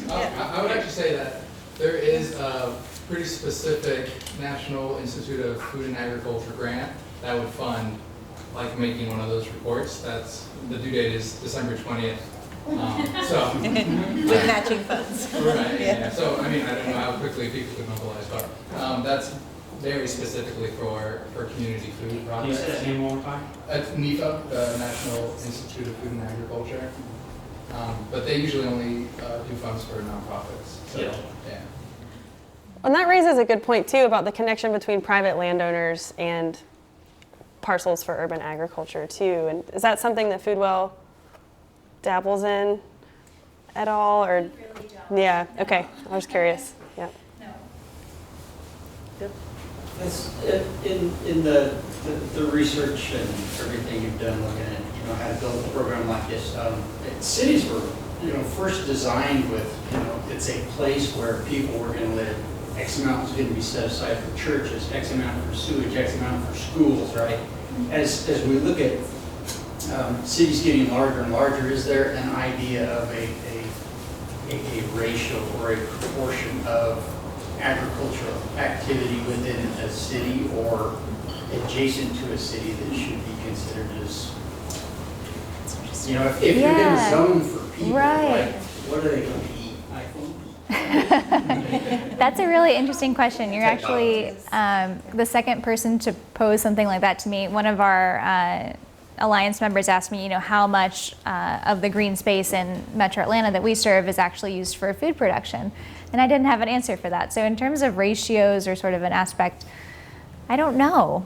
Speaker 12: I would actually say that there is a pretty specific National Institute of Food and Agriculture grant that would fund like making one of those reports. That's the due date is December 20th.
Speaker 2: With matching funds.
Speaker 12: Right. Yeah. So I mean, I don't know how quickly people could mobilize, but that's very specifically for community food projects.
Speaker 11: Can you say that name one more time?
Speaker 12: At NIFA, the National Institute of Food and Agriculture. But they usually only do funds for nonprofits. So, yeah.
Speaker 1: And that raises a good point too about the connection between private landowners and parcels for urban agriculture too. And is that something that Foodwell dabbles in at all, or?
Speaker 7: Really don't.
Speaker 1: Yeah. Okay. I was curious. Yeah.
Speaker 7: No.
Speaker 13: It's in the research and everything you've done, looking at how to build a program like this. Cities were first designed with it's a place where people were going to live. X amount was going to be set aside for churches, X amount for sewage, X amount for schools, right? As we look at cities getting larger and larger, is there an idea of a ratio or a proportion of agricultural activity within a city or adjacent to a city that should be considered as, if you're going to zone for people,
Speaker 4: Right.
Speaker 13: like, what are they going to eat?
Speaker 4: That's a really interesting question. You're actually the second person to pose something like that to me. One of our Alliance members asked me, how much of the green space in Metro Atlanta that we serve is actually used for food production. And I didn't have an answer for that. So in terms of ratios or sort of an aspect, I don't know.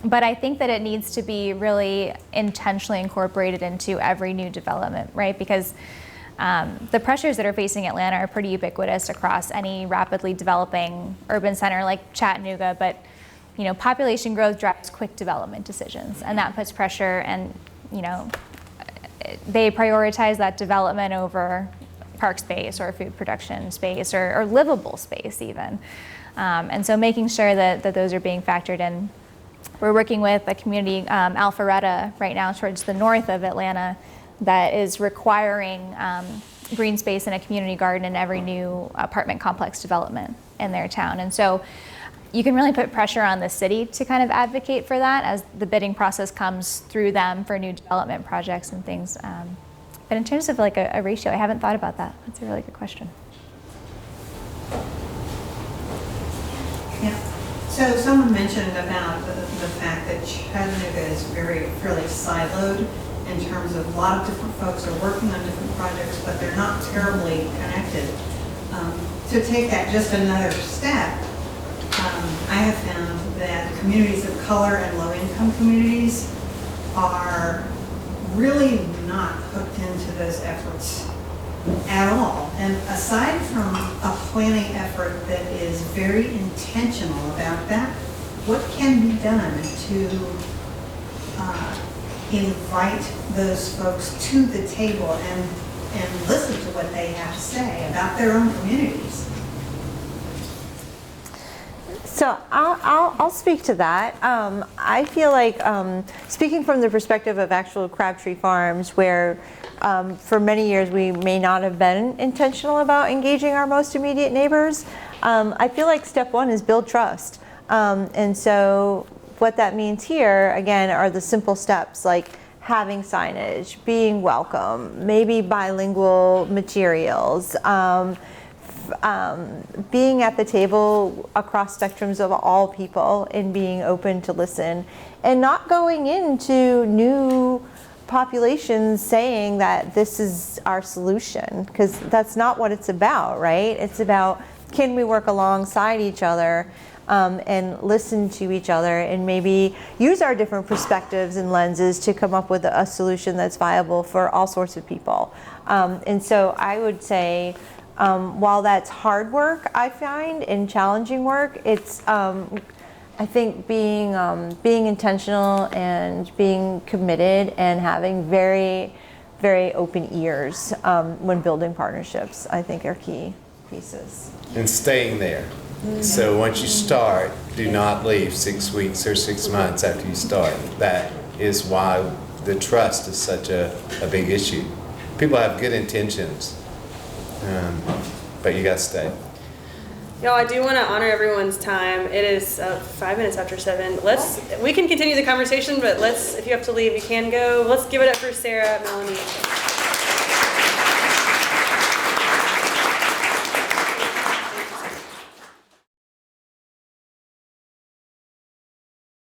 Speaker 4: But I think that it needs to be really intentionally incorporated into every new development, right? Because the pressures that are facing Atlanta are pretty ubiquitous across any rapidly developing urban center like Chattanooga, but population growth drives quick development decisions, and that puts pressure, and they prioritize that development over park space or food production space or livable space even. And so making sure that those are being factored in. We're working with a community, Alpharetta, right now towards the north of Atlanta, that is requiring green space and a community garden in every new apartment complex development in their town. And so you can really put pressure on the city to kind of advocate for that as the bidding process comes through them for new development projects and things. But in terms of like a ratio, I haven't thought about that. That's a really good question.
Speaker 14: Yeah. So someone mentioned about the fact that Chattanooga is fairly siloed in terms of a lot of different folks are working on different projects, but they're not terribly connected. To take that just another step, I have found that communities of color and low-income communities are really not hooked into those efforts at all. And aside from a planning effort that is very intentional about that, what can be done to invite those folks to the table and listen to what they have to say about their own communities?
Speaker 2: So I'll speak to that. I feel like speaking from the perspective of actual Crabtree Farms, where for many years we may not have been intentional about engaging our most immediate neighbors, I feel like step one is build trust. And so what that means here, again, are the simple steps like having signage, being welcome, maybe bilingual materials, being at the table across spectrums of all people and being open to listen, and not going into new populations saying that this is our solution, because that's not what it's about, right? It's about, can we work alongside each other and listen to each other and maybe use our different perspectives and lenses to come up with a solution that's viable for all sorts of people. And so I would say While that's hard work, I find, and challenging work, it's I think being intentional and being committed and having very, very open ears when building partnerships, I think are key pieces.
Speaker 3: And staying there. So once you start, do not leave 6 weeks or 6 months after you start. That is why the trust is such a big issue. People have good intentions, but you got to stay.
Speaker 1: Y'all, I do want to honor everyone's time. It is 5 minutes after 7. We can continue the conversation, but if you have to leave, you can go. Let's give it up for Sarah, Melonie.